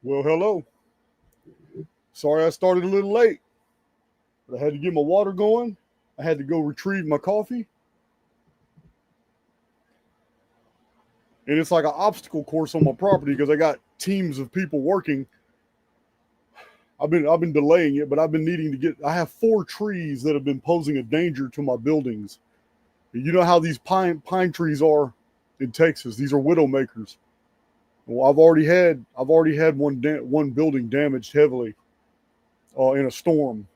Well, hello. Sorry I started a little late, but I had to get my water going. I had to go retrieve my coffee. And it's like an obstacle course on my property because I got teams of people working. I've been delaying it, but I've been needing to get I have 4 trees that have been posing a danger to my buildings. You know how these pine trees are in Texas. These are widow makers. Well, I've already had one building damaged heavily in a storm.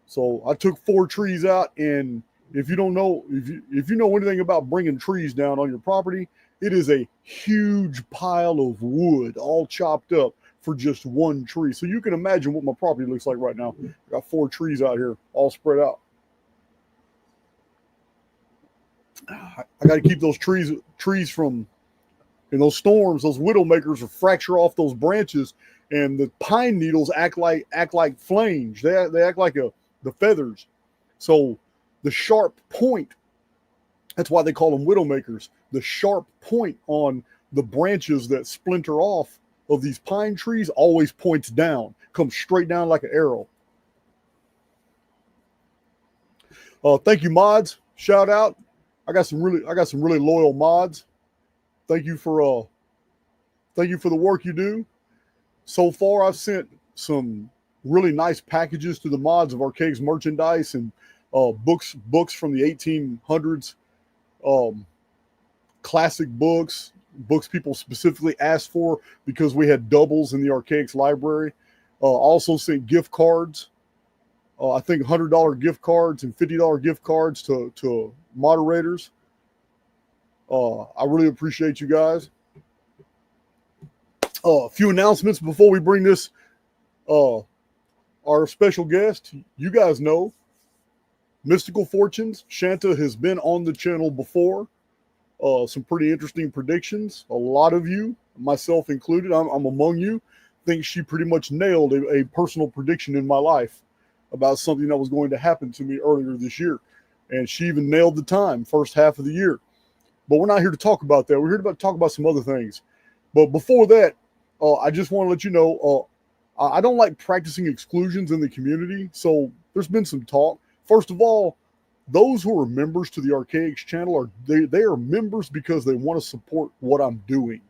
So I took 4 trees out, and if you know anything about bringing trees down on your property, it is a huge pile of wood all chopped up for just one tree. So you can imagine what my property looks like right now. I got 4 trees out here all spread out. I got to keep those trees from in those storms. Those widow makers will fracture off those branches, and the pine needles act like flange. They act like the feathers. So the sharp point, that's why they call them widow makers. The sharp point on the branches that splinter off of these pine trees always points down, comes straight down like an arrow. Thank you, mods. Shout out. I got some really loyal mods. Thank you for the work you do. So far, I've sent some really nice packages to the mods of Archaix merchandise and books from the 1800s, classic books people specifically asked for because we had doubles in the Archaix library. Also sent gift cards. I think $100 gift cards and $50 gift cards to moderators. I really appreciate you guys. A few announcements before we bring this our special guest. You guys know Mystical Fortunes. Shanta has been on the channel before. Some pretty interesting predictions. A lot of you, myself included, I'm among you, think she pretty much nailed a personal prediction in my life about something that was going to happen to me earlier this year. And she even nailed the time, first half of the year. But we're not here to talk about that. We're here to talk about some other things. But before that, I just want to let you know, I don't like practicing exclusions in the community. So there's been some talk. First of all, those who are members to the Archaix channel they are members because they want to support what I'm doing.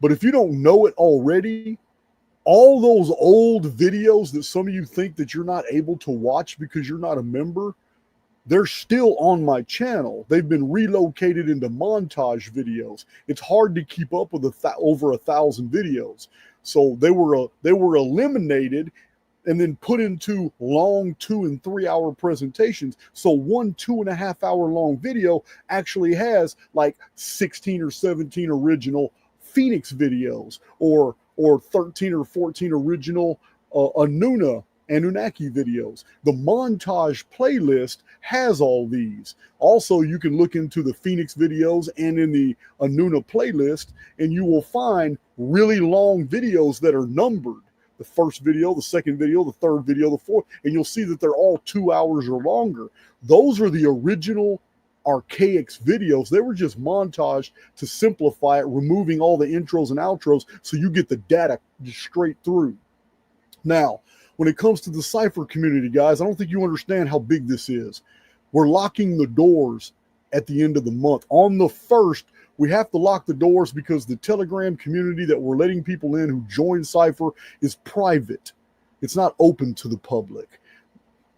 But if you don't know it already, all those old videos that some of you think that you're not able to watch because you're not a member, they're still on my channel. They've been relocated into montage videos. It's hard to keep up with over 1,000 videos. So they were eliminated and then put into long 2 and 3 hour presentations. So one 2.5 hour long video actually has like 16 or 17 original Phoenix videos or 13 or 14 original Anunnaki videos. The montage playlist has all these. Also, you can look into the Phoenix videos and in the Anuna playlist, and you will find really long videos that are numbered. The first video, the second video, the third video, the fourth, and you'll see that they're all 2 hours or longer. Those are the original Archaix videos. They were just montaged to simplify it, removing all the intros and outros so you get the data just straight through. Now, when it comes to the Cipher community, guys, I don't think you understand how big this is. We're locking the doors at the end of the month. On the 1st, we have to lock the doors because the Telegram community that we're letting people in who join Cipher is private. It's not open to the public.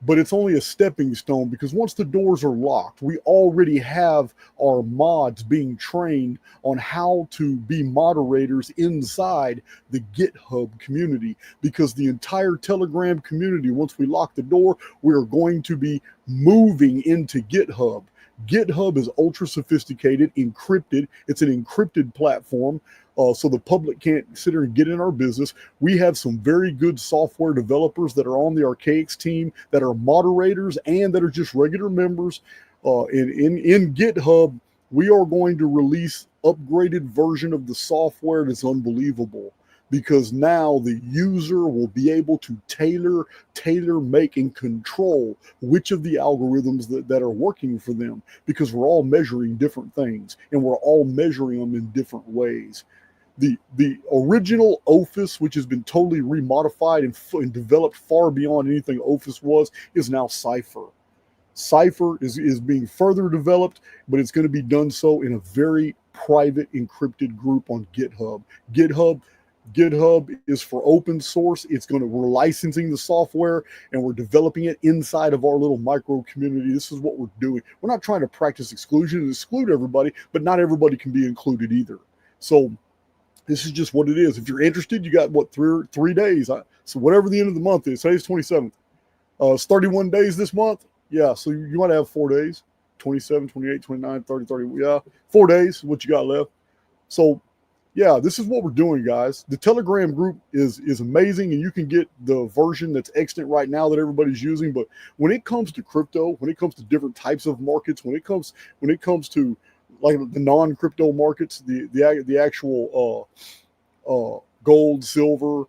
But it's only a stepping stone because once the doors are locked, we already have our mods being trained on how to be moderators inside the GitHub community, because the entire Telegram community, once we lock the door, we are going to be moving into GitHub. GitHub is ultra sophisticated, encrypted. It's an encrypted platform. So the public can't sit here and get in our business. We have some very good software developers that are on the Archaix team that are moderators and that are just regular members. In GitHub, we are going to release upgraded version of the software that's unbelievable, because now the user will be able to tailor make and control which of the algorithms that are working for them, because we're all measuring different things and we're all measuring them in different ways. the original Ophis, which has been totally remodified and developed far beyond anything Ophis was, is now Cipher. Cipher is being further developed, but it's going to be done so in a very private, encrypted group on GitHub. GitHub is for open source. We're licensing the software and we're developing it inside of our little micro community. This is what we're doing. We're not trying to practice exclusion and exclude everybody, but not everybody can be included either. So this is just what it is. If you're interested, you got what, three days. So whatever the end of the month is, today's 27th. It's 31 days this month. Yeah, so you might have 4 days, 27, 28, 29, 30, 30. Yeah, 4 days, what you got left. So, yeah, this is what we're doing, guys. The Telegram group is amazing, and you can get the version that's extant right now that everybody's using. But when it comes to crypto, when it comes to different types of markets, when it comes to like the non-crypto markets, the actual gold, silver,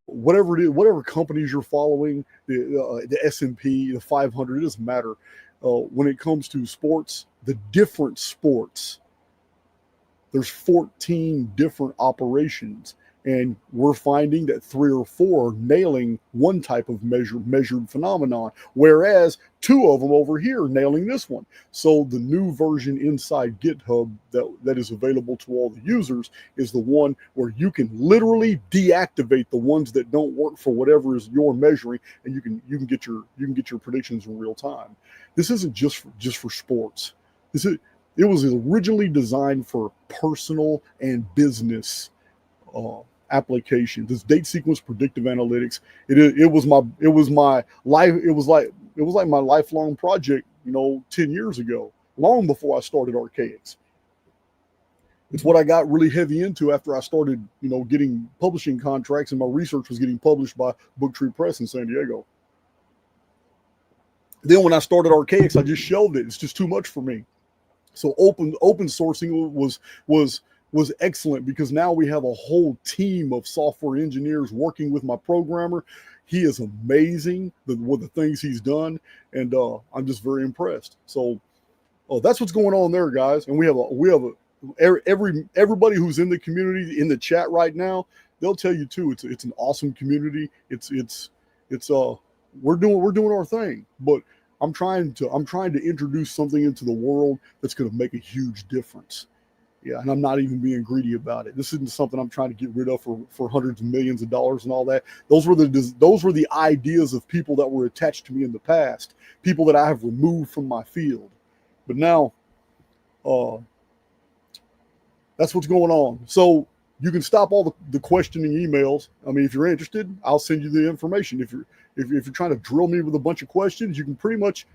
whatever it is, whatever companies you're following, the S&P, the 500, it doesn't matter. When it comes to sports, the different sports, there's 14 different operations, and we're finding that 3 or 4 are nailing one type of measured phenomenon, whereas 2 of them over here are nailing this one. So the new version inside GitHub that is available to all the users is the one where you can literally deactivate the ones that don't work for whatever is you're measuring, and you can get your predictions in real time. This isn't just for sports. It was originally designed for personal and business application. This date sequence predictive analytics. It was my life. It was like my lifelong project. 10 years ago, long before I started Archaix. It's what I got really heavy into after I started, getting publishing contracts, and my research was getting published by Booktree Press in San Diego. Then when I started Archaix, I just shelved it. It's just too much for me. So open sourcing was excellent, because now we have a whole team of software engineers working with my programmer. He is amazing with the things he's done, and I'm just very impressed. So that's what's going on there, guys. And we have everybody who's in the community in the chat right now. They'll tell you too. It's an awesome community. We're doing our thing, but I'm trying to introduce something into the world that's going to make a huge difference. Yeah, and I'm not even being greedy about it. This isn't something I'm trying to get rid of for hundreds of millions of dollars and all that. Those were the ideas of people that were attached to me in the past, people that I have removed from my field. But now, that's what's going on. So you can stop all the questioning emails. I mean, if you're interested, I'll send you the information. If you're trying to drill me with a bunch of questions, you can pretty much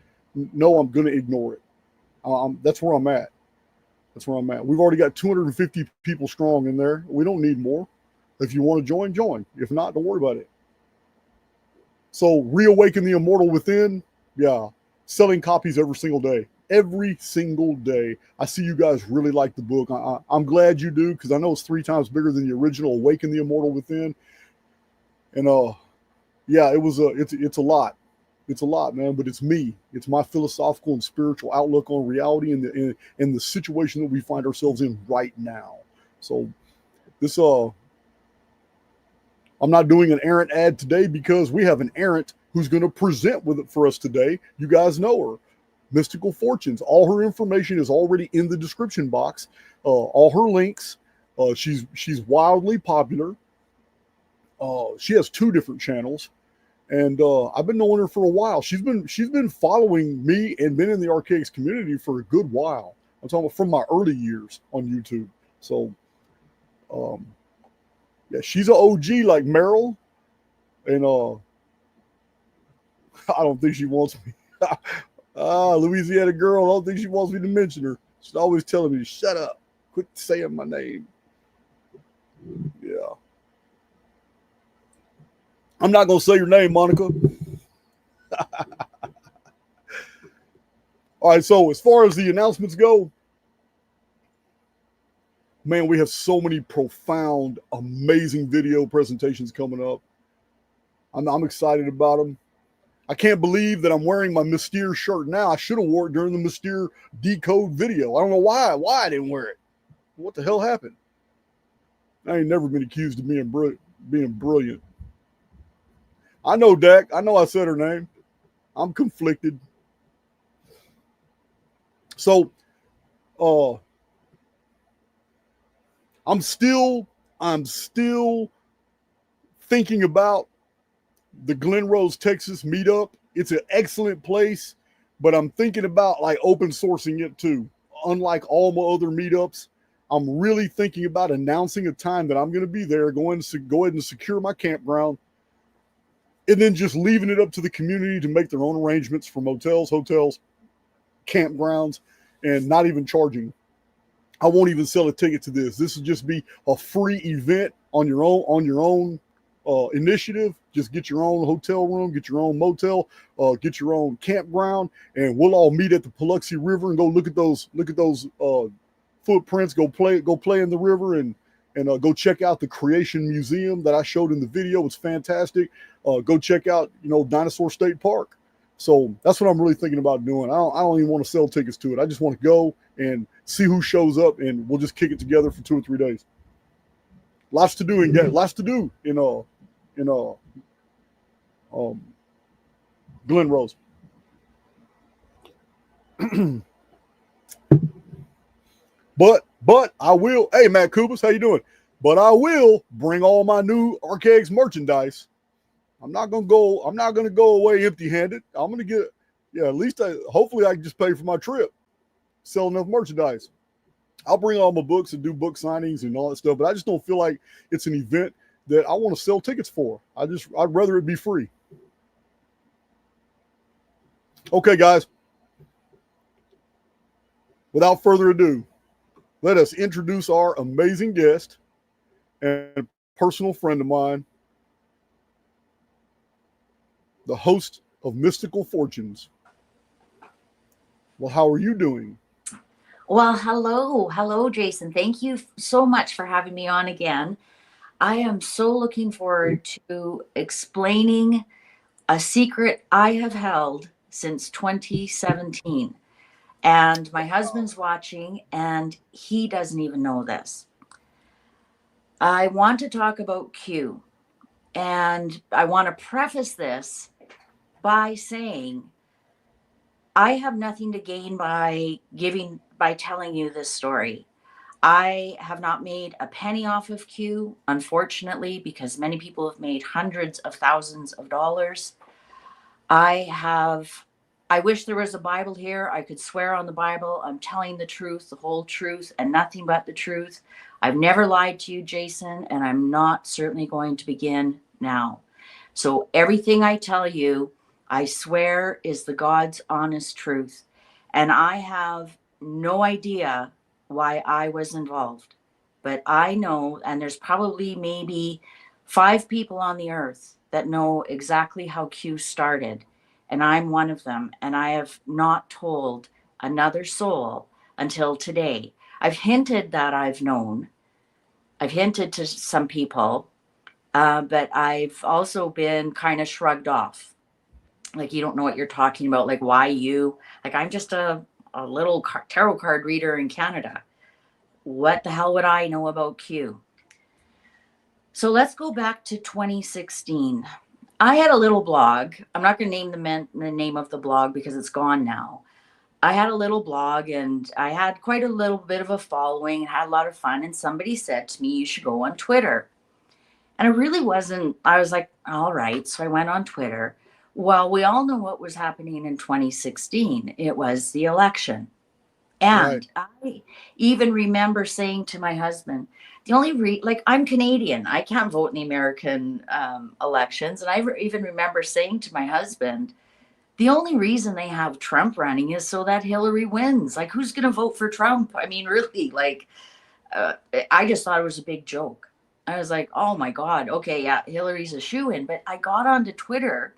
know I'm going to ignore it. That's where I'm at. We've already got 250 people strong in there. We don't need more. If you want to join. If not, don't worry about it. So reawaken the immortal within. Yeah, selling copies every single day. Every single day. I see you guys really like the book. I'm glad you do, because I know it's 3 times bigger than the original Awaken the Immortal Within. And yeah, it's a lot. It's a lot, man, but it's me. It's my philosophical and spiritual outlook on reality and the situation that we find ourselves in right now. So this I'm not doing an errant ad today, because we have an errant who's going to present with it for us today. You guys know her. Mystical Fortunes. All her information is already in the description box. All her links. She's wildly popular. She has 2 different channels, and I've been knowing her for a while. She's been following me and been in the Archaix community for a good while. I'm talking about from my early years on YouTube. So, yeah, she's an OG like Meryl, and I don't think she wants me. Louisiana girl, I don't think she wants me to mention her. She's always telling me to shut up, quit saying my name. Yeah. I'm not going to say your name, Monica. All right, so as far as the announcements go, man, we have so many profound, amazing video presentations coming up. I'm excited about them. I can't believe that I'm wearing my Mystere shirt now. I should have wore it during the Mystere decode video. I don't know why I didn't wear it. What the hell happened? I ain't never been accused of being brilliant. I know Dak. I know I said her name. I'm conflicted. So, I'm still thinking about the Glen Rose, Texas meetup. It's an excellent place, but I'm thinking about like open sourcing it too. Unlike all my other meetups, I'm really thinking about announcing a time that I'm going to be there, go ahead and secure my campground, and then just leaving it up to the community to make their own arrangements for motels, hotels, campgrounds, and not even charging. I won't even sell a ticket to this. This will just be a free event on your own initiative. Just get your own hotel room, get your own motel, get your own campground, and we'll all meet at the Paluxy River and go look at those footprints. Go play in the river and go check out the Creation Museum that I showed in the video. It's fantastic. Go check out Dinosaur State Park. So that's what I'm really thinking about doing. I don't even want to sell tickets to it. I just want to go and see who shows up, and we'll just kick it together for 2 or 3 days. Lots to do in Glen Rose. But I will. Hey, Matt Kubas, how you doing? But I will bring all my new Archaix merchandise. I'm not gonna go away empty-handed. I'm gonna get, at least hopefully I can just pay for my trip, sell enough merchandise. I'll bring all my books and do book signings and all that stuff, but I just don't feel like it's an event that I want to sell tickets for. I'd rather it be free. Okay, guys. Without further ado, let us introduce our amazing guest and personal friend of mine, the host of Mystical Fortunes. Well, how are you doing? Well, hello, Jason. Thank you so much for having me on again. I am so looking forward to explaining a secret I have held since 2017. And my husband's watching, and he doesn't even know this. I want to talk about Q, and I want to preface this by saying I have nothing to gain by telling you this story. I have not made a penny off of Q, unfortunately, because many people have made hundreds of thousands of dollars. I wish there was a Bible here. I could swear on the Bible. I'm telling the truth, the whole truth, and nothing but the truth. I've never lied to you, Jason, and I'm not certainly going to begin now. So everything I tell you, I swear, is the God's honest truth. And I have no idea why I was involved. But I know, and there's probably maybe 5 people on the earth that know exactly how Q started. And I'm one of them. And I have not told another soul until today. I've hinted that I've known. I've hinted to some people, but I've also been kind of shrugged off. Like, you don't know what you're talking about. Like, why you? Like, I'm just a little tarot card reader in Canada. What the hell would I know about Q? So let's go back to 2016. I had a little blog. I'm not going to name the name of the blog because it's gone now. I had a little blog and I had quite a little bit of a following and had a lot of fun. And somebody said to me, you should go on Twitter. And I was like, all right. So I went on Twitter. Well, we all know what was happening in 2016. It was the election. And right. I even remember saying to my husband, the only I'm Canadian. I can't vote in the American elections. And I even remember saying to my husband, the only reason they have Trump running is so that Hillary wins. Like, who's going to vote for Trump? I mean, really, I just thought it was a big joke. I was like, oh my God, okay, yeah, Hillary's a shoo-in. But I got onto Twitter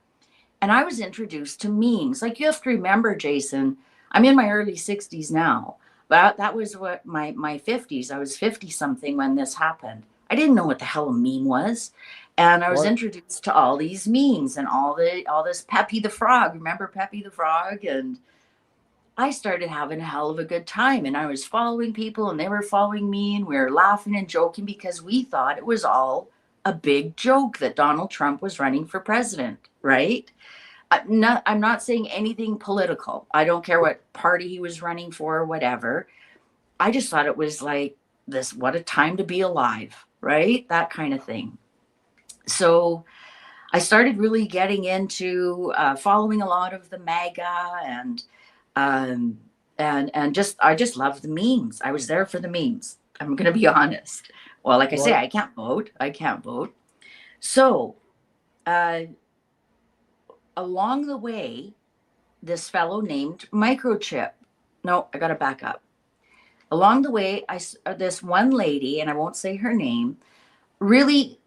and I was introduced to memes. Like, you have to remember, Jason, I'm in my early 60s now, but that was what my 50s. I was 50 something when this happened. I didn't know what the hell a meme was. And I was introduced to all these memes and all this Peppy the Frog. Remember Peppy the Frog? And I started having a hell of a good time, and I was following people and they were following me, and we were laughing and joking because we thought it was all a big joke that Donald Trump was running for president, right? I'm not saying anything political. I don't care what party he was running for or whatever. I just thought it was like this, what a time to be alive, right? That kind of thing. So I started really getting into following a lot of the MAGA um, and just I just loved the memes. I was there for the memes. I'm going to be honest. Well, like I say, Right. I can't vote. I can't vote. So uh, along the way, this fellow named Microchip. No, I got to back up. Along the way, this one lady, and I won't say her name, really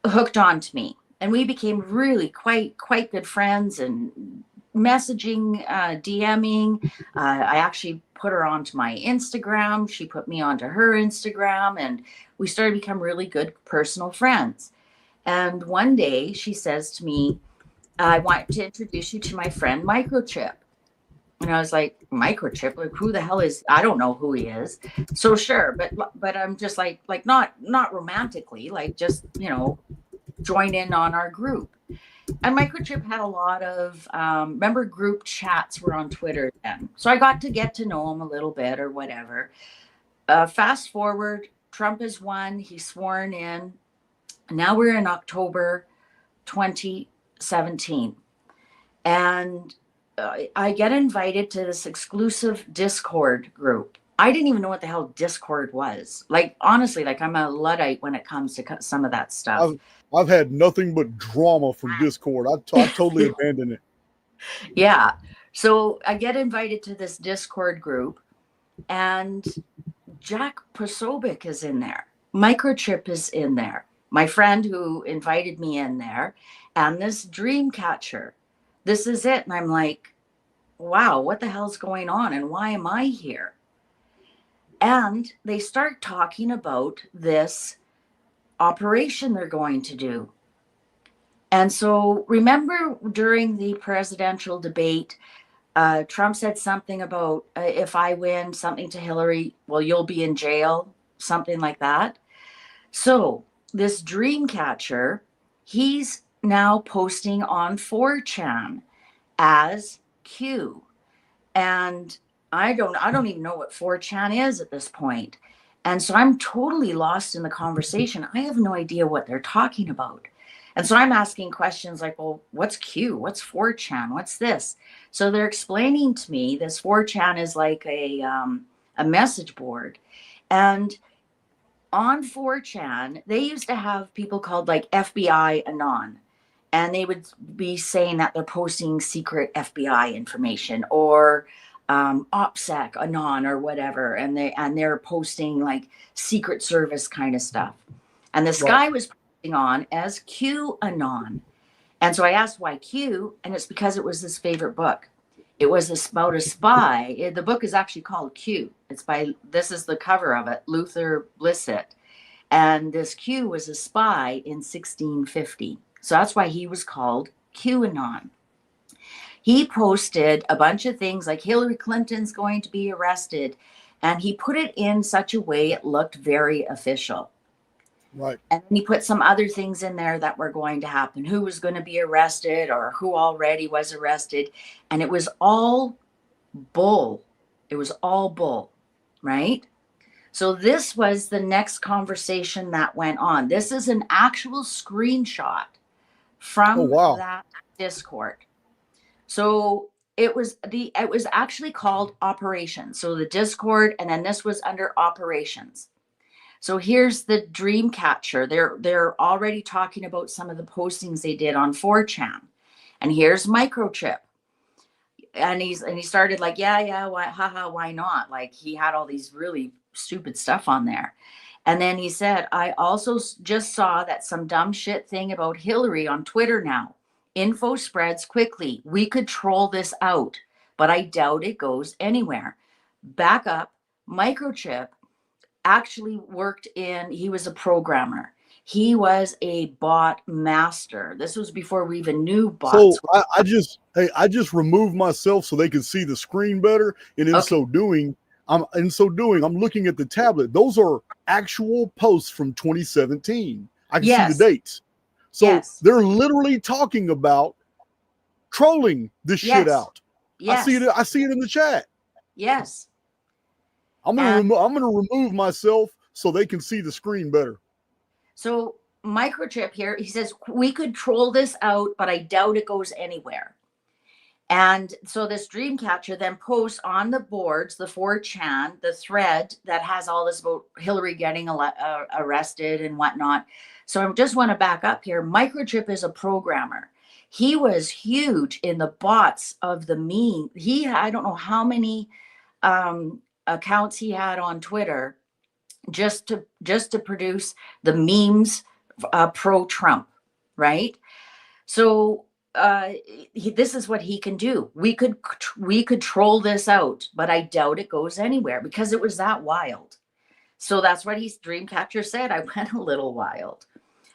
hooked on to me, and we became really quite good friends and messaging, DMing. I actually put her onto my Instagram. She put me onto her Instagram, and we started to become really good personal friends. And one day she says to me, I want to introduce you to my friend Microchip. And I was like, Microchip, like who the hell is, I don't know who he is. So sure, but I'm just like not romantically, like just, join in on our group. And Microchip had a lot of remember group chats were on Twitter then. So I got to get to know him a little bit or whatever. Fast forward, Trump has won, he's sworn in. Now we're in October 2017. And I get invited to this exclusive Discord group. I didn't even know what the hell Discord was. Like, honestly, like I'm a Luddite when it comes to some of that stuff. I've had nothing but drama from Discord. I totally abandoned it. Yeah. So I get invited to this Discord group, and Jack Posobiec is in there. Microchip is in there. My friend who invited me in there, and this dream catcher. This is it. And I'm like, wow, what the hell's going on? And why am I here? And they start talking about this operation they're going to do. And so remember during the presidential debate, Trump said something about if I win something to Hillary, well, you'll be in jail, something like that. So this dream catcher, he's now posting on 4chan as Q. And I don't even know what 4chan is at this point. And so I'm totally lost in the conversation. I have no idea what they're talking about. And so I'm asking questions like, well, what's Q? What's 4chan? What's this? So they're explaining to me this 4chan is like a message board. And on 4chan, they used to have people called like FBI Anon. And they would be saying that they're posting secret FBI information or OPSEC Anon or whatever. And they're posting like Secret Service kind of stuff. And this guy was posting on as QAnon. And so I asked why Q, and it's because it was his favorite book. It was about a spy. The book is actually called Q. This is the cover of it, Luther Blissett. And this Q was a spy in 1650. So that's why he was called QAnon. He posted a bunch of things like Hillary Clinton's going to be arrested. And he put it in such a way it looked very official. Right. And he put some other things in there that were going to happen, who was going to be arrested or who already was arrested. And it was all bull. It was all bull, right? So this was the next conversation that went on. This is an actual screenshot from that Discord. So it was actually called Operations. So the Discord, and then this was under Operations. So here's the dream catcher. They're already talking about some of the postings they did on 4chan. And here's Microchip. And he started like, why not? Like he had all these really stupid stuff on there. And then he said, I also just saw that some dumb shit thing about Hillary on Twitter now. Info spreads quickly. We could troll this out, but I doubt it goes anywhere. Back up, Microchip actually he was a programmer. He was a bot master. This was before we even knew So bots. I just removed myself so they can see the screen better, and in Okay. so doing, I'm looking at the tablet. Those are actual posts from 2017. I can see the Yes. dates. So Yes. they're literally talking about trolling this shit Yes. out. Yes. I see it in the chat. Yes. I'm And gonna remove myself so they can see the screen better. so Microchip here, he says, we could troll this out, but I doubt it goes anywhere. And so this dream catcher then posts on the boards, the 4chan, the thread that has all this about Hillary getting arrested and whatnot. So I just want to back up here. Microchip is a programmer. He was huge in the bots of the meme. I don't know how many accounts he had on Twitter just to produce the memes pro Trump, right? So this is what he can do. We could troll this out, but I doubt it goes anywhere because it was that wild. So that's what Dreamcatcher said. I went a little wild,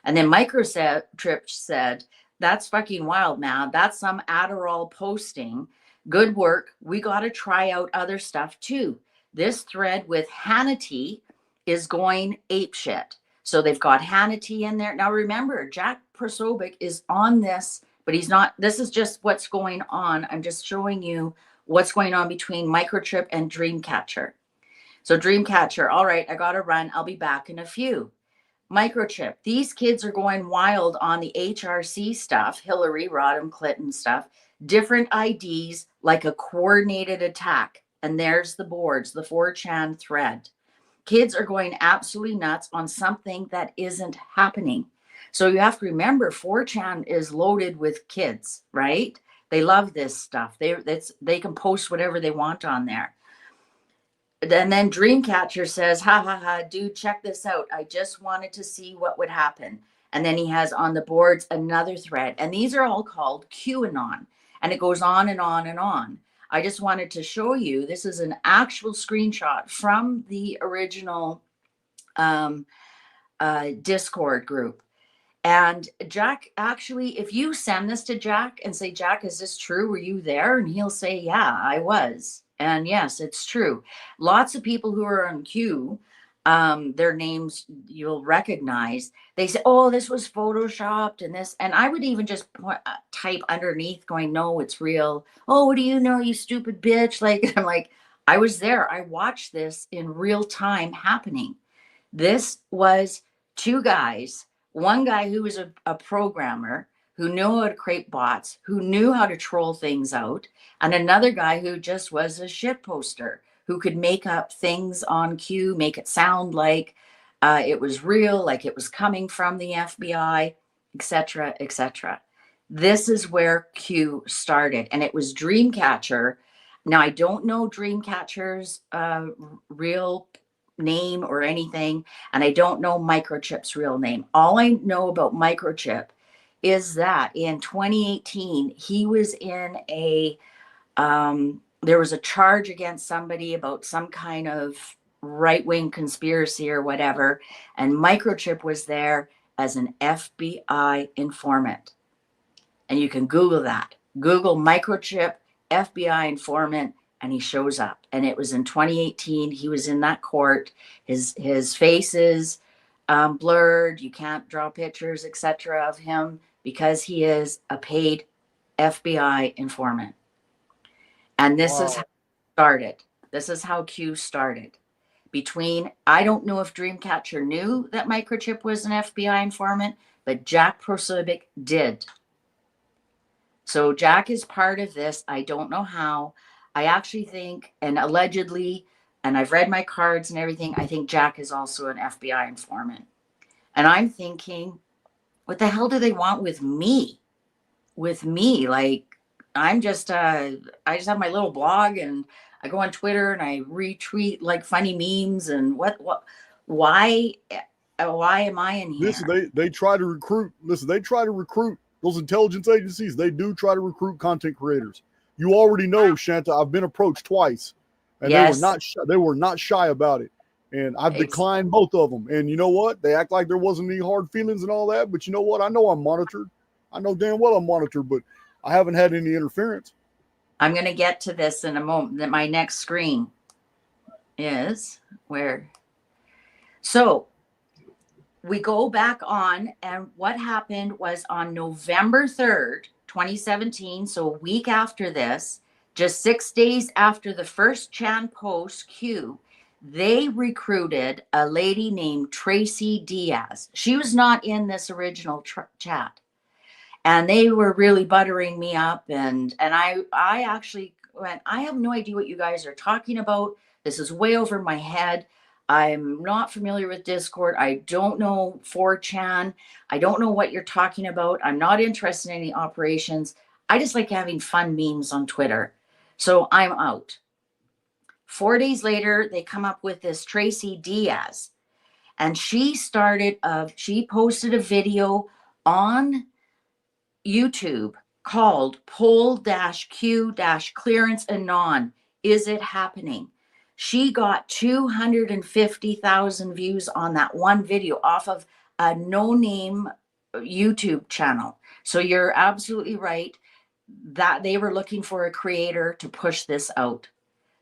and then Microtrip said, "That's fucking wild, man. That's some Adderall posting. Good work. We got to try out other stuff too. This thread with Hannity is going apeshit." So they've got Hannity in there. Now remember, Jack Prosobic is on this, but he's not. This is just what's going on. I'm just showing you what's going on between Microchip and Dreamcatcher. So Dreamcatcher, all right, I got to run. I'll be back in a few. Microchip, these kids are going wild on the HRC stuff, Hillary, Rodham, Clinton stuff, different IDs, like a coordinated attack. And there's the boards, the 4chan thread. Kids are going absolutely nuts on something that isn't happening. So you have to remember 4chan is loaded with kids, right? They love this stuff. They can post whatever they want on there. And then Dreamcatcher says, ha ha ha, dude, check this out. I just wanted to see what would happen. And then he has on the boards another thread. And these are all called QAnon. And it goes on and on and on. I just wanted to show you, this is an actual screenshot from the original Discord group. And Jack, actually, if you send this to Jack and say, Jack, is this true? Were you there? And he'll say, yeah, I was. And yes, it's true. Lots of people who are on Q, their names you'll recognize. They say, oh, this was photoshopped and this. And I would even just type underneath going, no, it's real. Oh, what do you know, you stupid bitch? Like, I'm like, I was there. I watched this in real time happening. This was two guys. One guy who was a programmer who knew how to create bots, who knew how to troll things out, and another guy who just was a shit poster, who could make up things on Q, make it sound like it was real, like it was coming from the FBI, etc., etc. This is where Q started, and it was Dreamcatcher. Now, I don't know Dreamcatcher's real name or anything, and I don't know Microchip's real name. All I know about Microchip is that in 2018 he was in a there was a charge against somebody about some kind of right-wing conspiracy or whatever, and Microchip was there as an FBI informant. And you can Google that. Google Microchip FBI informant, and he shows up. And it was in 2018. He was in that court. His face is blurred. You can't draw pictures, etc., of him because he is a paid FBI informant. And this is how it started. This is how Q started. I don't know if Dreamcatcher knew that Microchip was an FBI informant, but Jack Prosobic did. So Jack is part of this. I don't know how. I actually think, and allegedly, and I've read my cards and everything, I think Jack is also an FBI informant. And I'm thinking, what the hell do they want with me? With me? Like, I just have my little blog and I go on Twitter and I retweet like funny memes and why am I in here? Listen, they try to recruit. Listen, they try to recruit those intelligence agencies. They do try to recruit content creators. You already know, Shanta. I've been approached twice, and Yes. they were not shy about it. And I've declined both of them. And you know what? They act like there wasn't any hard feelings and all that. But you know what? I know I'm monitored. I know damn well I'm monitored, but I haven't had any interference. I'm going to get to this in a moment. That my next screen is where. So we go back on, and what happened was on November 3rd, 2017, so a week after this, just 6 days after the first Chan post Q, they recruited a lady named Tracy Diaz. She was not in this original chat. And they were really buttering me up. And I actually went, I have no idea what you guys are talking about. This is way over my head. I'm not familiar with Discord. I don't know 4chan. I don't know what you're talking about. I'm not interested in any operations. I just like having fun memes on Twitter. So I'm out. 4 days later, they come up with this Tracy Diaz. And she posted a video on YouTube called Poll-Q-Clearance Anon. Is it happening? She got 250,000 views on that one video off of a no-name YouTube channel. So you're absolutely right that they were looking for a creator to push this out.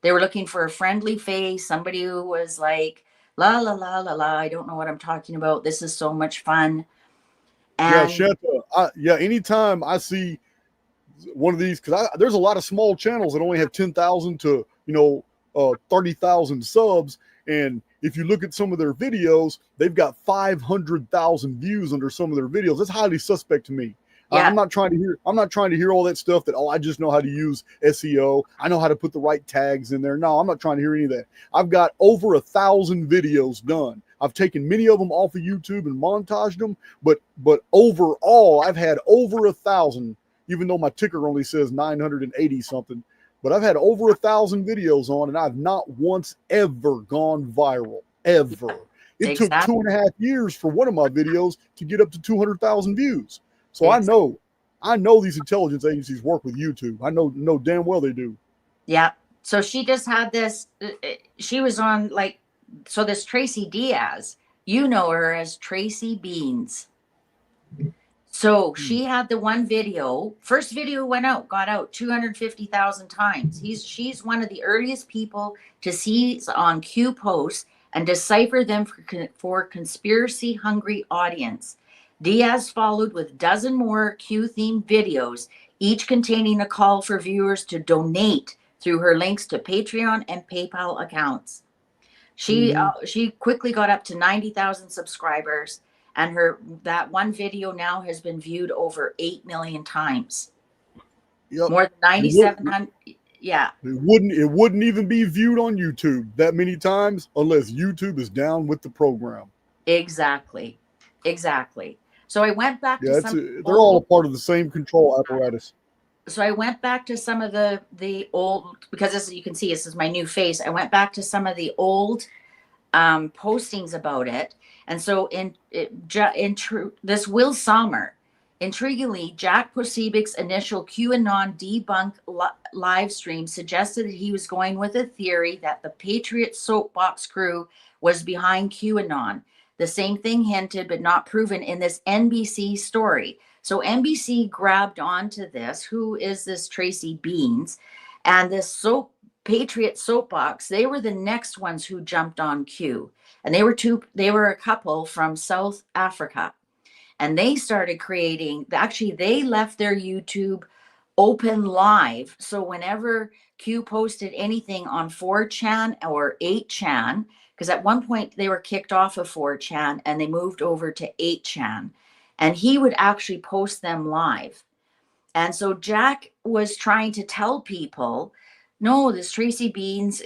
They were looking for a friendly face, somebody who was like, la, la, la, la, la, I don't know what I'm talking about. This is so much fun. And Shanta, anytime I see one of these, because there's a lot of small channels that only have 10,000 to 30,000 subs, and if you look at some of their videos, they've got 500,000 views under some of their videos. That's highly suspect to me. Yeah. I'm not trying to hear all that stuff that, I just know how to use SEO. I know how to put the right tags in there. No, I'm not trying to hear any of that. I've got over 1,000 videos done. I've taken many of them off of YouTube and montaged them, but overall, I've had over 1,000, even though my ticker only says 980 something. But I've had over 1,000 videos on, and I've not once ever gone viral, ever. It took 2.5 years for one of my videos to get up to 200,000 views. So I know these intelligence agencies work with YouTube. I know damn well they do. Yeah. So she just had this. She was on so this Tracy Diaz, you know her as Tracy Beans. So she had the one video, first video got out 250,000 times. She's one of the earliest people to see on Q posts and decipher them for conspiracy hungry audience. Diaz followed with a dozen more Q-themed videos, each containing a call for viewers to donate through her links to Patreon and PayPal accounts. She quickly got up to 90,000 subscribers, and that one video now has been viewed over 8 million times. Yep. More than 9,700. Yeah. It wouldn't even be viewed on YouTube that many times unless YouTube is down with the program. Exactly. So I went back to they're all a part of the same control apparatus. So I went back to some of the old, because as you can see, this is my new face. I went back to some of the old postings about it. And so this Will Sommer, intriguingly, Jack Posebek's initial QAnon debunk live stream suggested that he was going with a theory that the Patriot soapbox crew was behind QAnon. The same thing hinted but not proven in this NBC story. So NBC grabbed onto this. Who is this Tracy Beans? And this Patriot soapbox, they were the next ones who jumped on Q. And they were a couple from South Africa. And they started creating, they left their YouTube open live. So whenever Q posted anything on 4chan or 8chan, because at one point they were kicked off of 4chan and they moved over to 8chan, and he would actually post them live. And so Jack was trying to tell people, no, this Tracy Beans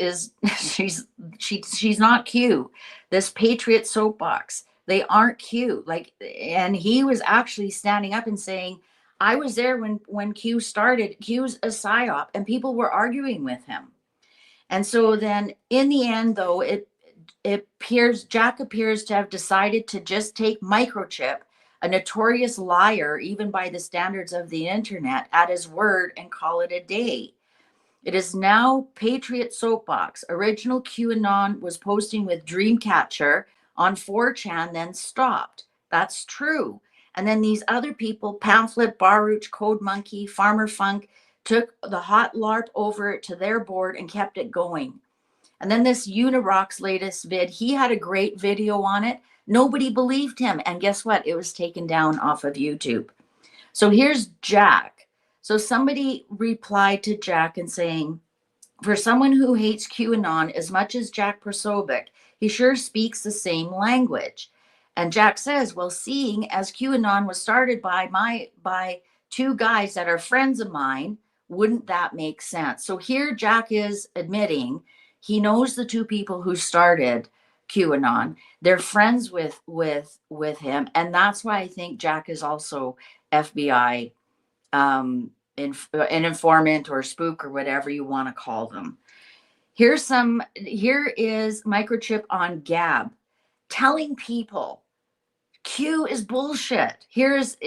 she's not Q. This Patriot soapbox, they aren't Q. And he was actually standing up and saying, I was there when Q started. Q's a psyop, and people were arguing with him. And so then in the end, though, Jack appears to have decided to just take Microchip, a notorious liar, even by the standards of the internet, at his word and call it a day. It is now Patriot Soapbox. Original QAnon was posting with Dreamcatcher on 4chan, then stopped. That's true. And then these other people, Pamphlet, Baruch, Code Monkey, Farmer Funk, took the hot LARP over it to their board and kept it going. And then this Unirock's latest vid, he had a great video on it. Nobody believed him. And guess what? It was taken down off of YouTube. So here's Jack. So somebody replied to Jack and saying, for someone who hates QAnon as much as Jack Prosovic, he sure speaks the same language. And Jack says, well, seeing as QAnon was started by two guys that are friends of mine, wouldn't that make sense? So here Jack is admitting he knows the two people who started QAnon. They're friends with him. And that's why I think Jack is also FBI an informant or spook or whatever you want to call them. Here is Microchip on Gab telling people Q is bullshit. Here's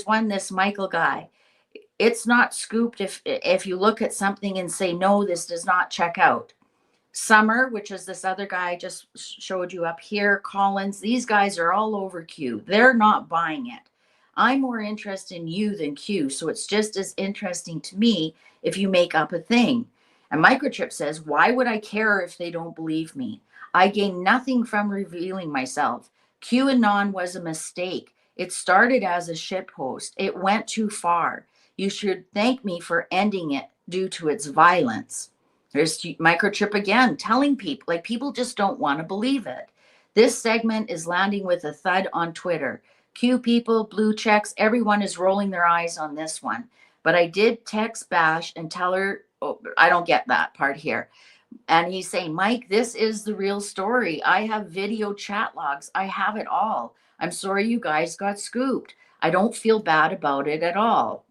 one, this Michael guy. It's not scooped if you look at something and say, no, this does not check out. Summer, which is this other guy I just showed you up here, Collins, these guys are all over Q. They're not buying it. I'm more interested in you than Q, so it's just as interesting to me if you make up a thing. And Microchip says, why would I care if they don't believe me? I gain nothing from revealing myself. QAnon was a mistake. It started as a shitpost. It went too far. You should thank me for ending it due to its violence. There's Microchip again, telling people, like, people just don't want to believe it. This segment is landing with a thud on Twitter. Q people, blue checks, everyone is rolling their eyes on this one. But I did text Bash and tell her, oh, I don't get that part here. And he's saying, Mike, this is the real story. I have video chat logs. I have it all. I'm sorry you guys got scooped. I don't feel bad about it at all.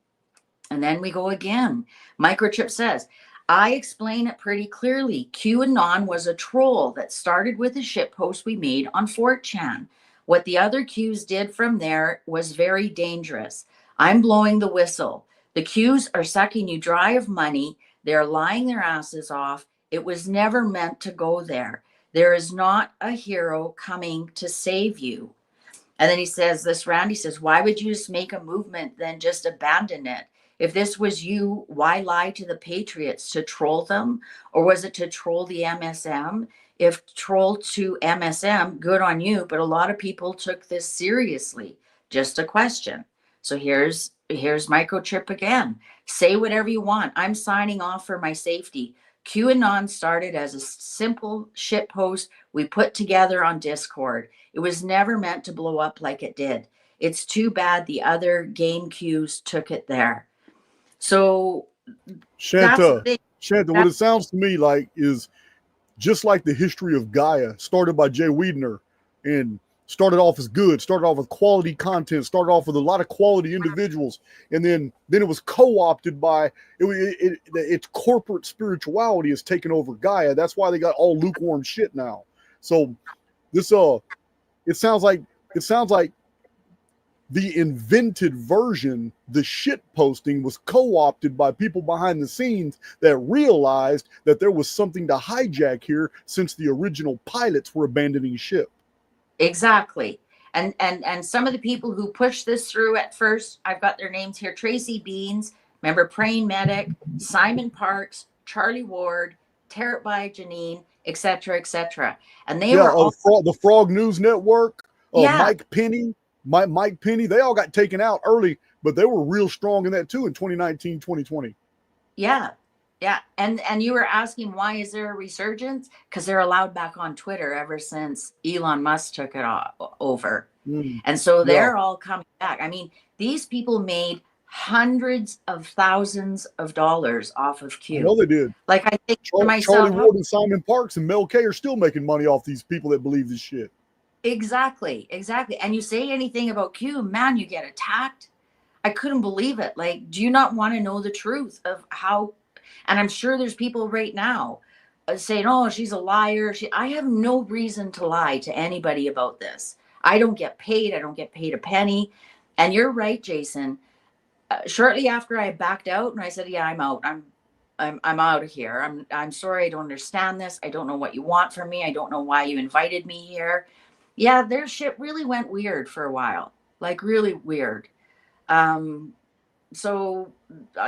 And then we go again. Microchip says, I explain it pretty clearly. QAnon was a troll that started with a shitpost we made on 4chan. What the other Qs did from there was very dangerous. I'm blowing the whistle. The Qs are sucking you dry of money. They're lying their asses off. It was never meant to go there. There is not a hero coming to save you. And then he says, this Randy says, why would you just make a movement then just abandon it? If this was you, why lie to the Patriots? To troll them? Or was it to troll the MSM? If troll to MSM, good on you. But a lot of people took this seriously. Just a question. So here's Microchip again. Say whatever you want. I'm signing off for my safety. QAnon started as a simple shitpost we put together on Discord. It was never meant to blow up like it did. It's too bad the other game Qs took it there. So Shanta, what it sounds to me like is just like the history of Gaia, started by Jay Wiedner, and started off as good, started off with quality content, started off with a lot of quality individuals, and then it was co-opted by its corporate spirituality has taken over Gaia. That's why they got all lukewarm shit now. So this it sounds like the invented version, the shit posting, was co-opted by people behind the scenes that realized that there was something to hijack here since the original pilots were abandoning ship. Exactly. And some of the people who pushed this through at first, I've got their names here: Tracy Beans, remember, Praying Medic, Simon Parks, Charlie Ward, Tarot by Janine, etc. And they were all the Frog News Network, Mike Penny, they all got taken out early, but they were real strong in that too in 2019, 2020. Yeah. And you were asking, why is there a resurgence? Because they're allowed back on Twitter ever since Elon Musk took it over. And so they're all coming back. I mean, these people made hundreds of thousands of dollars off of Q. I know they did. Like, I think for myself, Charlie Ward and Simon Parks and Mel K are still making money off these people that believe this shit. Exactly. And you say anything about Q, man, you get attacked. I couldn't believe it. Like, do you not want to know the truth of how? And I'm sure there's people right now saying, oh, she's a liar. I have no reason to lie to anybody about this. I don't get paid. I don't get paid a penny. And you're right, Jason. Shortly after I backed out and I said, yeah, I'm out. I'm out of here. I'm sorry. I don't understand this. I don't know what you want from me. I don't know why you invited me here. Yeah, their shit really went weird for a while, like really weird. Um, so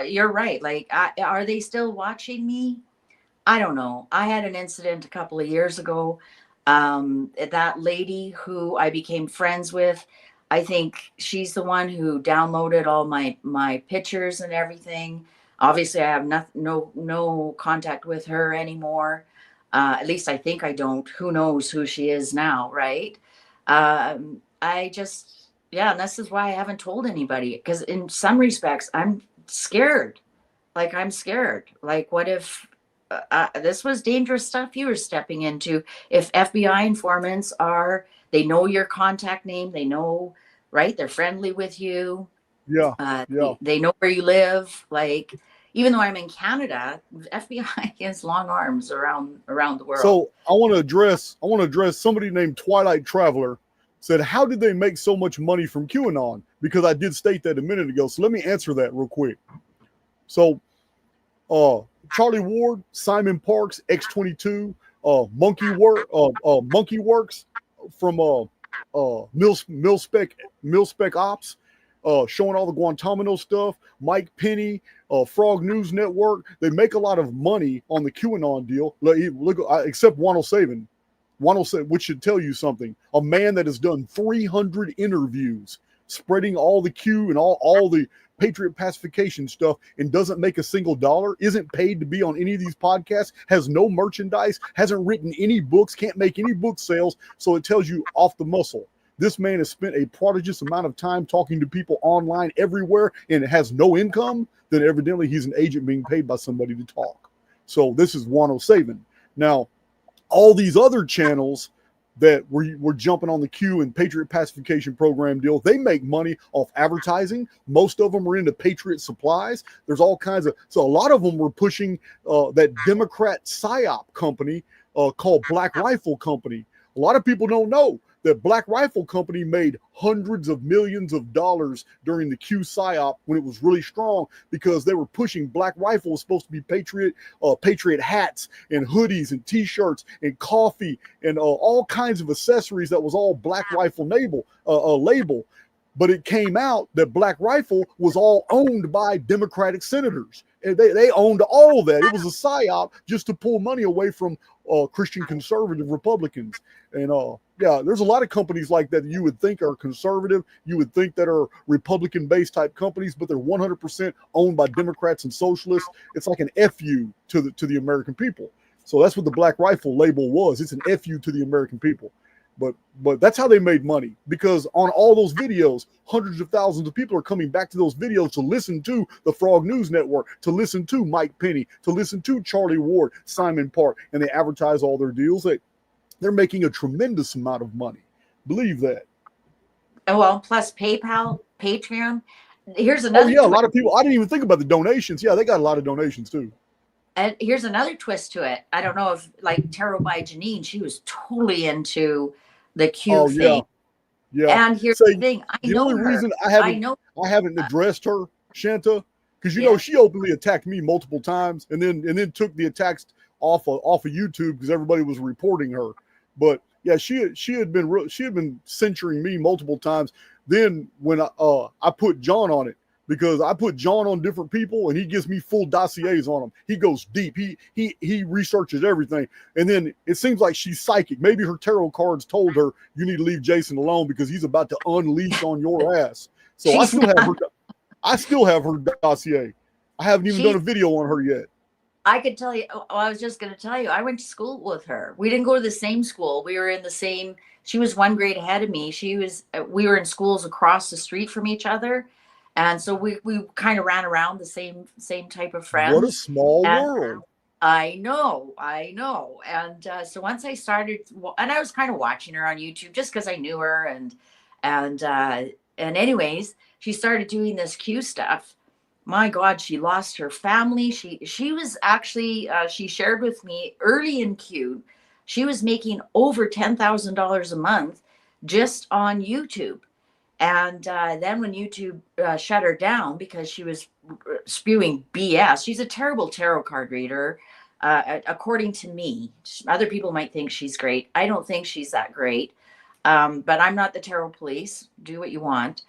you're right. Like, are they still watching me? I don't know. I had an incident a couple of years ago. That lady who I became friends with, I think she's the one who downloaded all my pictures and everything. Obviously, I have no contact with her anymore. At least I think I don't. Who knows who she is now, right? I just, yeah, and this is why I haven't told anybody, because in some respects, I'm scared. Like, I'm scared. Like, what if this was dangerous stuff you were stepping into? If FBI informants they know your contact name, they know, right? They're friendly with you. Yeah, yeah. They know where you live. Like, even though I'm in Canada, FBI has long arms around the world. So I want to address somebody named Twilight Traveler said, how did they make so much money from QAnon? Because I did state that a minute ago. So let me answer that real quick. So Charlie Ward, Simon Parks, X-22, Monkey Works from Mil Spec Ops, showing all the Guantanamo stuff. Mike Penny, Frog News Network. They make a lot of money on the QAnon deal. Look, except 107. 107, which should tell you something. A man that has done 300 interviews, spreading all the Q and all the Patriot Pacification stuff, and doesn't make a single dollar, isn't paid to be on any of these podcasts, has no merchandise, hasn't written any books, can't make any book sales. So it tells you off the muscle. This man has spent a prodigious amount of time talking to people online everywhere and has no income. Then evidently he's an agent being paid by somebody to talk. So this is 107. Now, all these other channels that were jumping on the Q and Patriot Pacification Program deal, they make money off advertising. Most of them are into Patriot supplies. There's all kinds of, so a lot of them were pushing that Democrat PSYOP company called Black Rifle Company. A lot of people don't know that Black Rifle Company made hundreds of millions of dollars during the Q PSYOP when it was really strong, because they were pushing Black Rifle was supposed to be Patriot hats and hoodies and T-shirts and coffee and all kinds of accessories that was all Black Rifle label. But it came out that Black Rifle was all owned by Democratic senators. And they owned all of that. It was a PSYOP just to pull money away from Christian conservative Republicans. And yeah, there's a lot of companies like that you would think are conservative, you would think that are Republican-based type companies, but they're 100% owned by Democrats and socialists. It's like an FU to the American people. So that's what the Black Rifle label was. It's an FU to the American people. But that's how they made money, because on all those videos, hundreds of thousands of people are coming back to those videos to listen to the Frog News Network, to listen to Mike Penny, to listen to Charlie Ward, Simon Park, and they advertise all their deals. They're making a tremendous amount of money. Believe that. Oh, well, plus PayPal, Patreon. Here's another. Oh yeah, a lot of people. I didn't even think about the donations. Yeah, they got a lot of donations too. And here's another twist to it. I don't know if, like, Tarot by Janine, she was totally into the Q thing. Yeah. And here's the thing. The only reason I haven't addressed her, Shanta, because you know she openly attacked me multiple times, and then took the attacks off of YouTube because everybody was reporting her. But yeah, she had been censuring me multiple times. Then when I put John on it, because I put John on different people and he gives me full dossiers on them. He goes deep. He researches everything. And then it seems like she's psychic. Maybe her tarot cards told her, you need to leave Jason alone because he's about to unleash on your ass. So I still have her dossier. I haven't even done a video on her yet. I could tell you, I was just going to tell you, I went to school with her. We didn't go to the same school. We were in the same, she was one grade ahead of me. We were in schools across the street from each other. And so we kind of ran around the same type of friends. What a small world. I know. And so once I started, and I was kind of watching her on YouTube just because I knew her. And anyways, she started doing this Q stuff. My God, she lost her family. She was actually, she shared with me early in Q, she was making over $10,000 a month just on YouTube. And then when YouTube shut her down because she was spewing BS, she's a terrible tarot card reader, according to me. Other people might think she's great. I don't think she's that great. But I'm not the tarot police. Do what you want.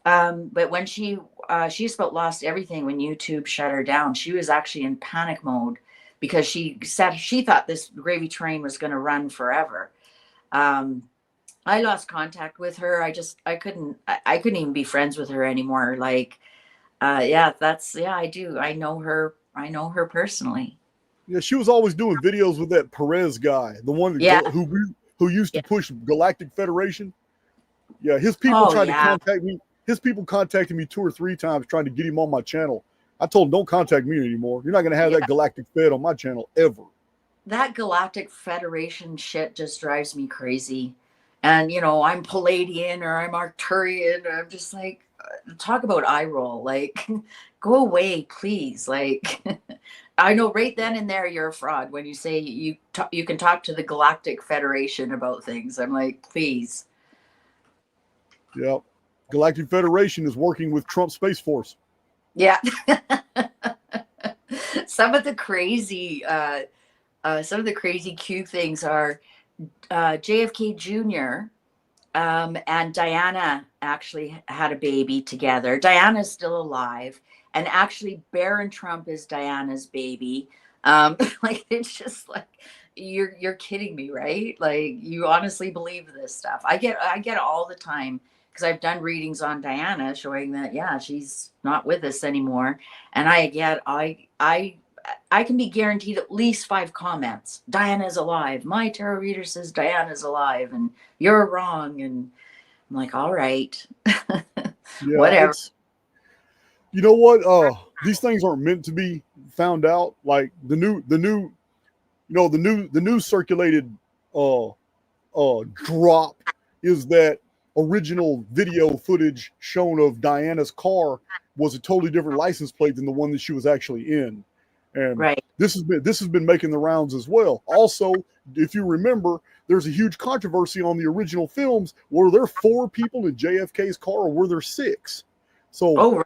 But when she just about lost everything when YouTube shut her down. She was actually in panic mode because she said she thought this gravy train was going to run forever. I lost contact with her. I couldn't even be friends with her anymore. Like, yeah, I do. I know her personally. Yeah, she was always doing videos with that Perez guy, the one that who used to push Galactic Federation. Yeah, his people tried to contact me. His people contacted me 2 or 3 times trying to get him on my channel. I told him, don't contact me anymore. You're not going to have that Galactic Fed on my channel ever. That Galactic Federation shit just drives me crazy. And, you know, I'm Palladian or I'm Arcturian. Or I'm just like, talk about eye roll. Like, go away, please. Like, I know right then and there you're a fraud when you say you can talk to the Galactic Federation about things. I'm like, please. Yep. Galactic Federation is working with Trump Space Force. Yeah. Some of the crazy Q things are JFK Jr. And Diana actually had a baby together. Diana's still alive, and actually Barron Trump is Diana's baby. Like, it's just like, you're kidding me, right? Like, you honestly believe this stuff. I get it all the time because I've done readings on Diana showing that she's not with us anymore, and I can be guaranteed at least 5 comments. Diana's alive. My tarot reader says Diana's alive and you're wrong. And I'm like, all right. Whatever. You know what? These things aren't meant to be found out. Like the new circulated drop is that original video footage shown of Diana's car was a totally different license plate than the one that she was actually in. And this has been making the rounds as well. Also, if you remember, there's a huge controversy on the original films. Were there 4 people in JFK's car, or were there 6? So,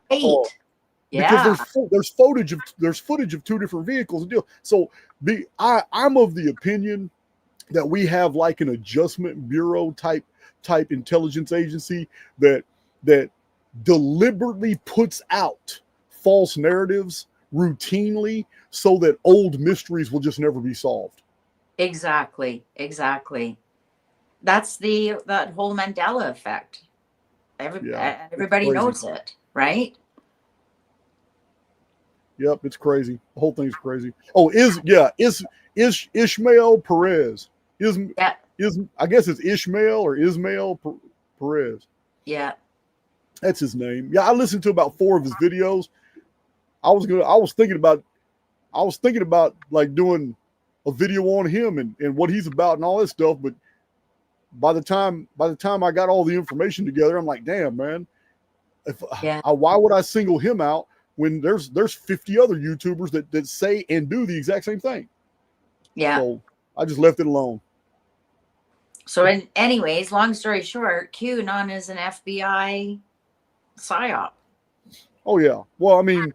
because there's footage of 2 different vehicles. So, I'm of the opinion that we have like an adjustment bureau type intelligence agency that deliberately puts out false narratives routinely so that old mysteries will just never be solved. Exactly. That's that whole Mandela effect. Everybody knows it, right? Yep, it's crazy. The whole thing's crazy. Oh, is Ishmael Perez? I guess it's Ishmael or Ismail Perez. Yeah, that's his name. Yeah, I listened to about 4 of his videos. I was thinking about like doing a video on him and what he's about and all that stuff. But by the time I got all the information together, I'm like, damn, man, why would I single him out when there's 50 other YouTubers that say and do the exact same thing? Yeah. So I just left it alone. So, anyways, long story short, QAnon is an FBI psyop. Oh yeah. Well, I mean,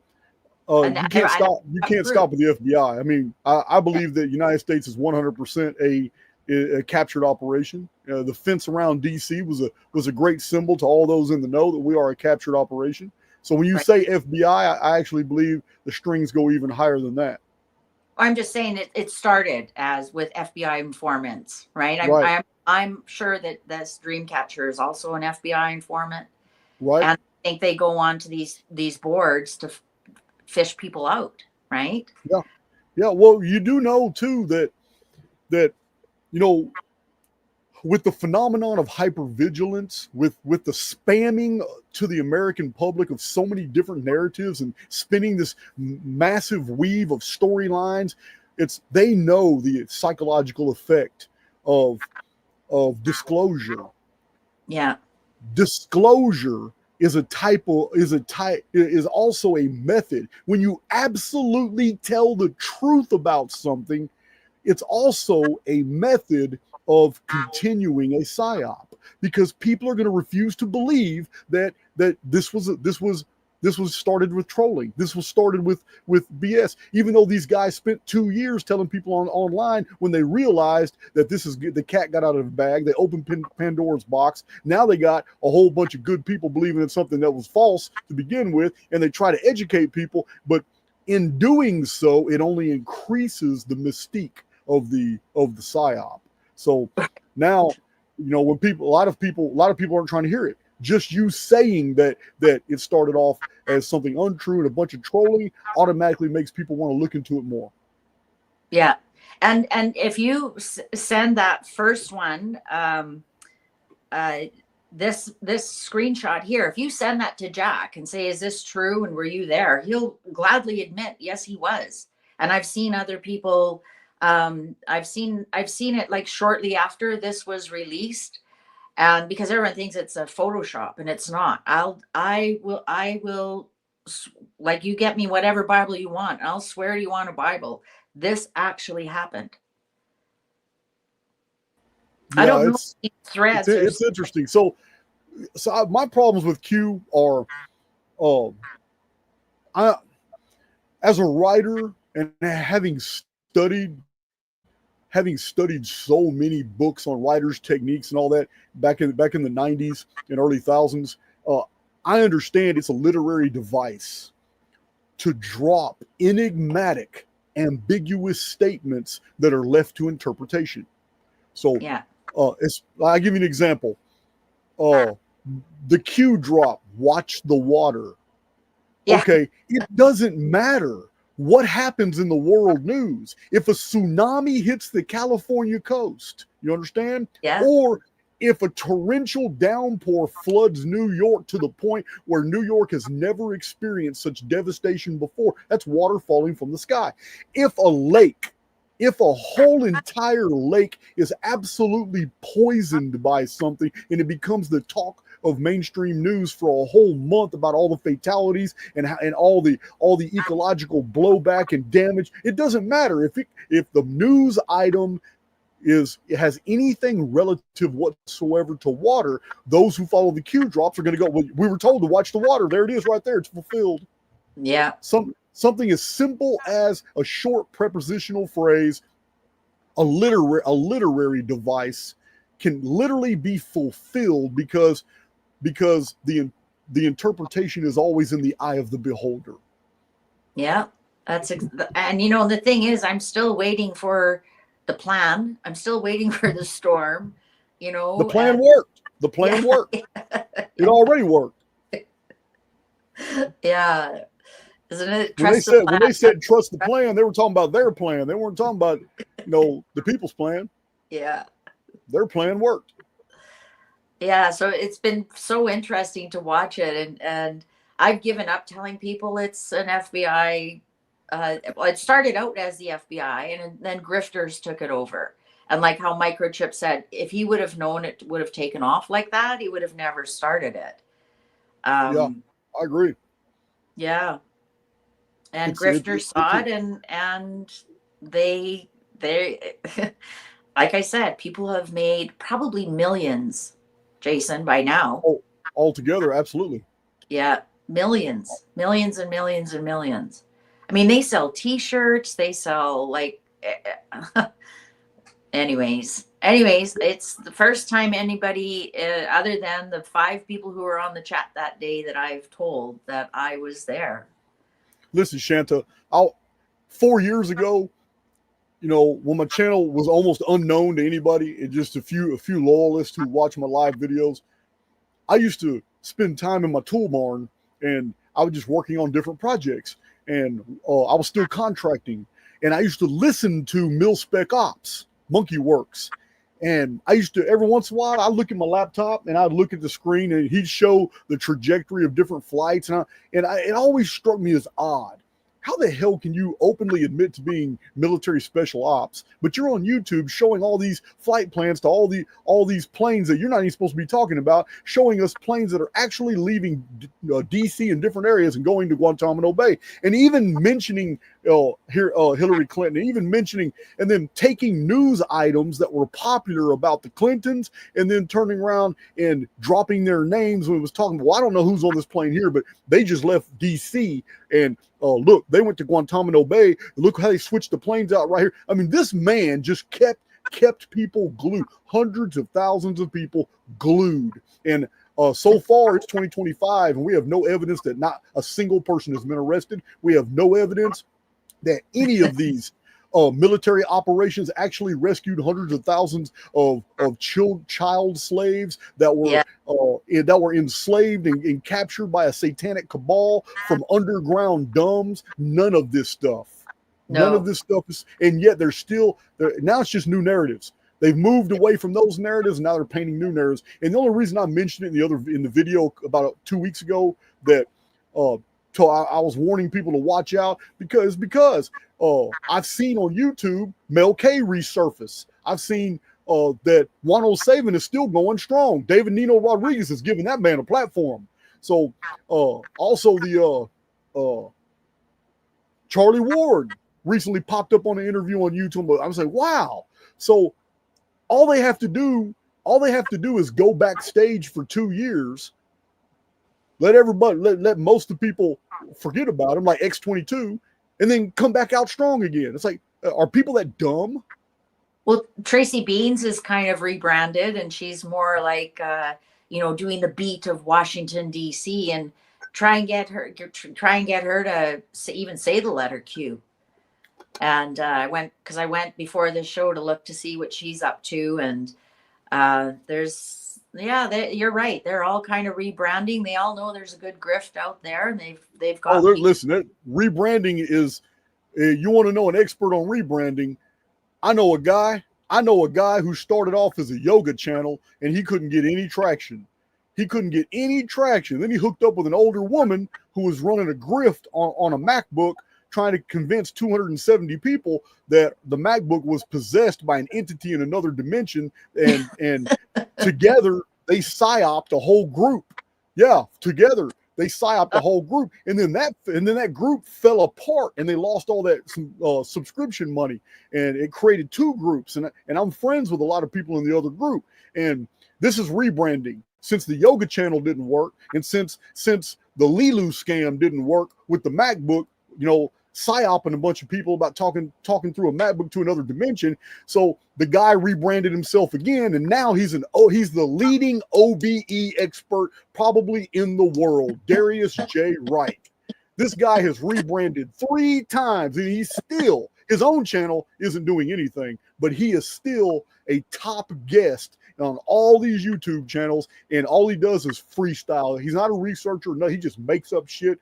you can't stop with the FBI. I mean, I believe that United States is 100% a captured operation. The fence around DC was a great symbol to all those in the know that we are a captured operation. So when you say FBI, I actually believe the strings go even higher than that. I'm just saying it started as with FBI informants, right? I'm sure that this Dreamcatcher is also an FBI informant, right? And I think they go on to these boards to fish people out, right? Yeah. Well, you do know too that you know, with the phenomenon of hypervigilance, with the spamming to the American public of so many different narratives and spinning this massive weave of storylines, they know the psychological effect of disclosure. Yeah. Disclosure is also a method. When you absolutely tell the truth about something, it's also a method of continuing a psyop, because people are going to refuse to believe that this was started with trolling. This was started with BS. Even though these guys spent 2 years telling people online, when they realized that this is the cat got out of the bag, they opened Pandora's box. Now they got a whole bunch of good people believing in something that was false to begin with, and they try to educate people. But in doing so, it only increases the mystique of the psyop. So now, when a lot of people aren't trying to hear it. Just you saying that it started off as something untrue and a bunch of trolling automatically makes people want to look into it more. Yeah. And if you send that first one, this screenshot here, if you send that to Jack and say, is this true? And were you there? He'll gladly admit, yes, he was. And I've seen other people, I've seen it like shortly after this was released. And because everyone thinks it's a Photoshop, and it's not. I will, like, you get me whatever Bible you want. I'll swear you on a Bible. This actually happened. Yeah, I don't know these threads. It's interesting. So my problems with Q are, as a writer and having studied so many books on writers' techniques and all that back in the 90s and early thousands, I understand it's a literary device to drop enigmatic, ambiguous statements that are left to interpretation. So yeah. I'll give you an example. The Q drop, watch the water. Yeah. Okay, it doesn't matter what happens in the world news. If a tsunami hits the California coast, you understand? Yeah. Or if a torrential downpour floods New York to the point where New York has never experienced such devastation before, that's water falling from the sky. If a whole entire lake is absolutely poisoned by something and it becomes the talk of mainstream news for a whole month about all the fatalities and all the ecological blowback and damage, it doesn't matter if the news item has anything relative whatsoever to water. Those who follow the Q drops are going to go, well, we were told to watch the water. There it is right there. It's fulfilled. Yeah. Something as simple as a short prepositional phrase, a literary device, can literally be fulfilled because the interpretation is always in the eye of the beholder. Yeah, and the thing is, I'm still waiting for the plan. I'm still waiting for the storm. The plan worked. The plan worked. It already worked. Yeah. Isn't it? When they said trust the plan, they were talking about their plan. They weren't talking about, the people's plan. Yeah. Their plan worked. Yeah. So it's been so interesting to watch it. And I've given up telling people it's an FBI. It started out as the FBI, and then grifters took it over. And like how Microchip said, if he would have known it would have taken off like that, he would have never started it. Yeah, I agree. Yeah. And grifters saw it, and they like I said, people have made probably millions, Jason, by now. Oh, altogether, absolutely. Yeah, millions and millions and millions. I mean, they sell T-shirts, they sell anyways, it's the first time anybody other than the 5 people who were on the chat that day that I've told that I was there. Listen, Shanta, 4 years ago, when my channel was almost unknown to anybody and just a few loyalists who watch my live videos, I used to spend time in my tool barn, and I was just working on different projects, and I was still contracting, and I used to listen to Mil-Spec Ops, Monkey Works. And I used to, every once in a while, I'd look at my laptop and I'd look at the screen and he'd show the trajectory of different flights. And it always struck me as odd. How the hell can you openly admit to being military special ops, but you're on YouTube showing all these flight plans to all these planes that you're not even supposed to be talking about, showing us planes that are actually leaving DC in different areas and going to Guantanamo Bay, and even mentioning Hillary Clinton, even mentioning and then taking news items that were popular about the Clintons and then turning around and dropping their names when it was talking. Well, I don't know who's on this plane here, but they just left D.C. and look, they went to Guantanamo Bay. Look how they switched the planes out right here. I mean, this man just kept people glued, hundreds of thousands of people glued. And so far, it's 2025, and we have no evidence that not a single person has been arrested. We have no evidence that any of these military operations actually rescued hundreds of thousands of child slaves that were enslaved and captured by a satanic cabal from underground dumbs. None of this stuff. No. None of this stuff is, and yet now it's just new narratives. They've moved away from those narratives, and now they're painting new narratives. And the only reason I mentioned it in the video about 2 weeks ago that I was warning people to watch out because I've seen on YouTube Mel K resurface. I've seen that 107 is still going strong. David Nino Rodriguez is giving that man a platform. So also the Charlie Ward recently popped up on an interview on YouTube. I was like, wow. So all they have to do is go backstage for 2 years, let most of the people forget about him, like X-22, and then come back out strong again. It's like, are people that dumb? Well, Tracy Beans is kind of rebranded, and she's more like, doing the beat of Washington, D.C., and try and get her to even say the letter Q. And I went before this show to look to see what she's up to. And you're right. They're all kind of rebranding. They all know there's a good grift out there, and they've got. Listen, rebranding is. You want to know an expert on rebranding? I know a guy who started off as a yoga channel, and he couldn't get any traction. Then he hooked up with an older woman who was running a grift on a MacBook, trying to convince 270 people that the MacBook was possessed by an entity in another dimension, and together they psyoped a whole group. Yeah, together they psyoped the whole group, and then that group fell apart, and they lost all that subscription money, and it created 2 groups. And I'm friends with a lot of people in the other group, and this is rebranding. Since the yoga channel didn't work, and since the Lilu scam didn't work with the MacBook, psyoping a bunch of people about talking through a MacBook to another dimension. So the guy rebranded himself again, and now he's the leading OBE expert probably in the world, Darius J. Wright. This guy has rebranded 3 times, and his own channel isn't doing anything, but he is still a top guest on all these YouTube channels, and all he does is freestyle. He's not a researcher. No, he just makes up shit.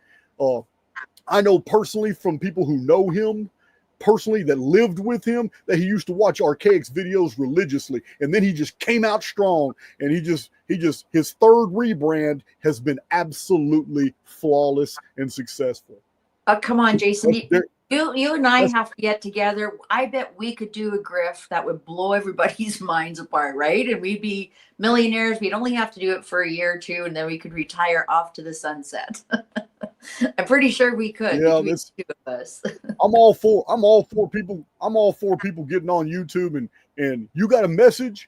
I know personally from people who know him personally that lived with him that he used to watch Archaix videos religiously, and then he just came out strong, and his 3rd rebrand has been absolutely flawless and successful. Come on, Jason. You and I have to get together. I bet we could do a grift that would blow everybody's minds apart, right? And we'd be millionaires. We'd only have to do it for a year or 2, and then we could retire off to the sunset. I'm pretty sure we could. Yeah, this 2 of us. I'm all for people getting on YouTube, and you got a message,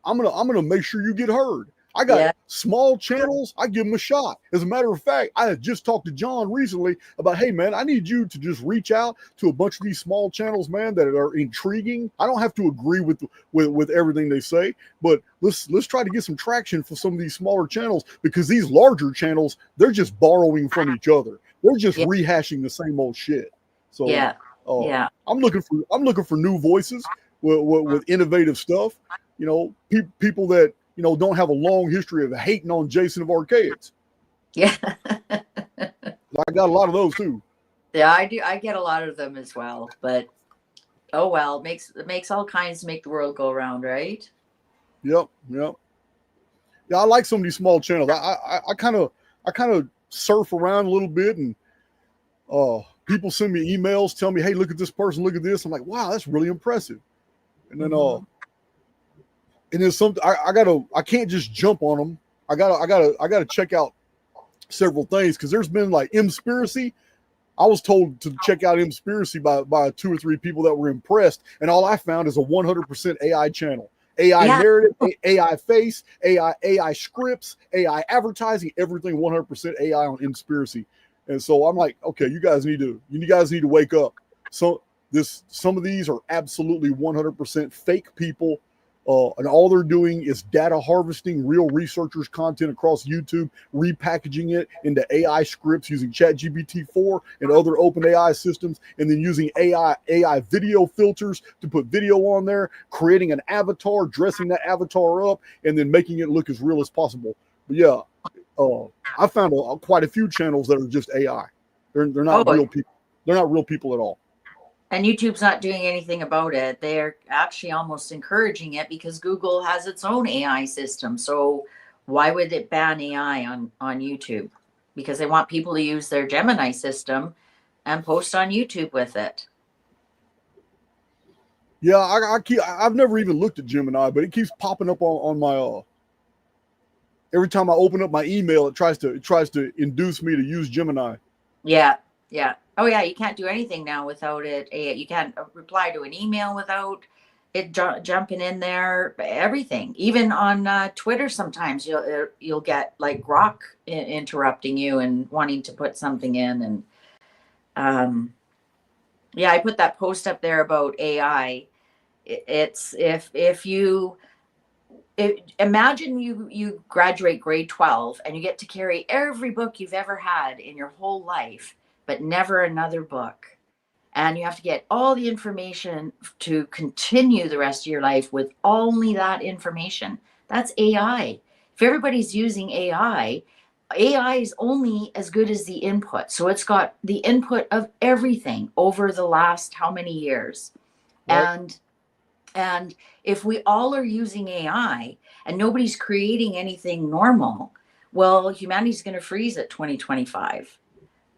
I'm gonna make sure you get heard. I got small channels. I give them a shot. As a matter of fact, I had just talked to John recently about, hey, man, I need you to just reach out to a bunch of these small channels, man, that are intriguing. I don't have to agree with everything they say, but let's try to get some traction for some of these smaller channels, because these larger channels, they're just borrowing from each other. They're just rehashing the same old shit. So I'm looking for new voices with innovative stuff. People that don't have a long history of hating on Jason of Archaix. Yeah. I got a lot of those too. Yeah, I do. I get a lot of them as well, but oh well, it makes all kinds to make the world go around, right? Yep. Yeah, I like some of these small channels. I kind of surf around a little bit, and people send me emails, tell me, hey, look at this person, look at this. I'm like, wow, that's really impressive. And then and then something I can't just jump on them. I gotta check out several things, because there's been like Mspiracy. I was told to check out Conspiracy by 2 or 3 people that were impressed, and all I found is a 100% AI channel. AI Yeah. narrative, AI face, AI scripts, AI advertising, everything 100% AI on Conspiracy. And so I'm like, okay, you guys need to wake up. So some of these are absolutely 100% fake people. And all they're doing is data harvesting real researchers' content across YouTube, repackaging it into AI scripts using ChatGPT-4 and other open AI systems, and then using AI video filters to put video on there, creating an avatar, dressing that avatar up, and then making it look as real as possible. But yeah, I found quite a few channels that are just AI. They're not real people. They're not real people at all. And YouTube's not doing anything about it. They're actually almost encouraging it because Google has its own AI system. So why would it ban AI on YouTube? Because they want people to use their Gemini system and post on YouTube with it. Yeah, I've never even looked at Gemini, but it keeps popping up on my every time I open up my email, it tries to induce me to use Gemini. Yeah. Yeah. Oh yeah. You can't do anything now without it. You can't reply to an email without it jumping in there. Everything, even on Twitter, sometimes you'll get like Grok interrupting you and wanting to put something in. And yeah, I put that post up there about AI. It's if you imagine you graduate grade 12 and you get to carry every book you've ever had in your whole life, but never another book. And you have to get all the information to continue the rest of your life with only that information. That's AI. If everybody's using AI is only as good as the input. So it's got the input of everything over the last how many years. Right. And if we all are using AI and nobody's creating anything normal, well, humanity's going to freeze at 2025,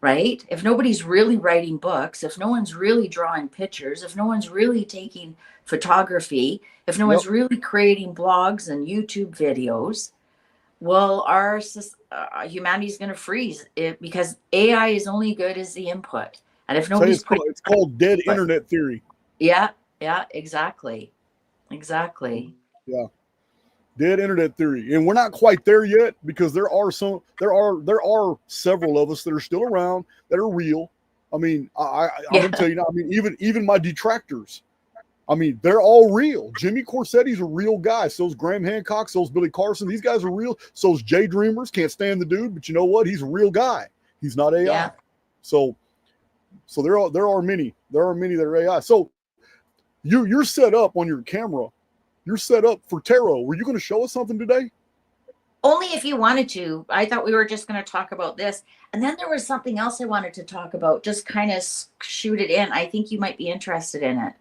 right? If nobody's really writing books, if no one's really drawing pictures, if no one's really taking photography, if no one's really creating blogs and YouTube videos, well, our humanity's going to freeze because AI is only good as the input. And if nobody's it's called dead internet theory. Yeah, exactly. Yeah. Dead internet theory. And we're not quite there yet because there are several of us that are still around that are real. I mean, I'm gonna tell you now, I mean, even my detractors, I mean, they're all real. Jimmy Corsetti's a real guy. So's Graham Hancock, so's Billy Carson. These guys are real. So's Jay Dreamers. Can't stand the dude, but you know what? He's a real guy. He's not AI. Yeah. So there are many that are AI. So you're set up on your camera. You're set up for tarot. Were you going to show us something today? Only if you wanted to. I thought we were just going to talk about this. And then there was something else I wanted to talk about. Just kind of shoot it in. I think you might be interested in it.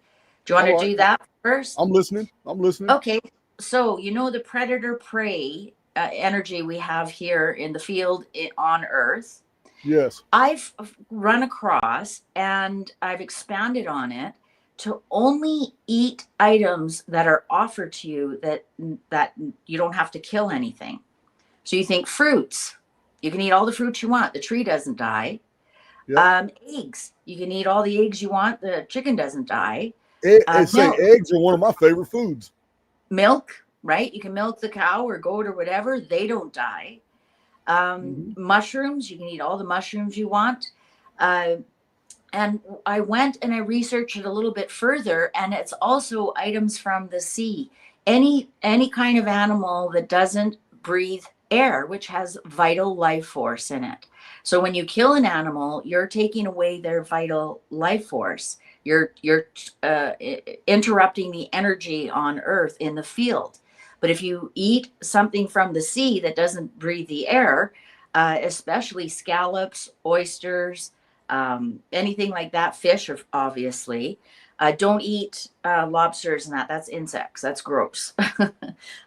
Do you want to do that first? I'm listening. Okay. So, the predator prey energy we have here in the field on Earth. Yes. I've run across and I've expanded on it to only eat items that are offered to you that you don't have to kill anything. So you think fruits, you can eat all the fruits you want. The tree doesn't die. Yep. Eggs, you can eat all the eggs you want. The chicken doesn't die. Eggs are one of my favorite foods. Milk, right? You can milk the cow or goat or whatever. They don't die. Mushrooms, you can eat all the mushrooms you want. And I went and I researched it a little bit further, and it's also items from the sea. Any kind of animal that doesn't breathe air, which has vital life force in it. So when you kill an animal, you're taking away their vital life force. You're interrupting the energy on Earth in the field. But if you eat something from the sea that doesn't breathe the air, especially scallops, oysters, anything like that, fish, obviously. Don't eat lobsters and that's insects. That's gross.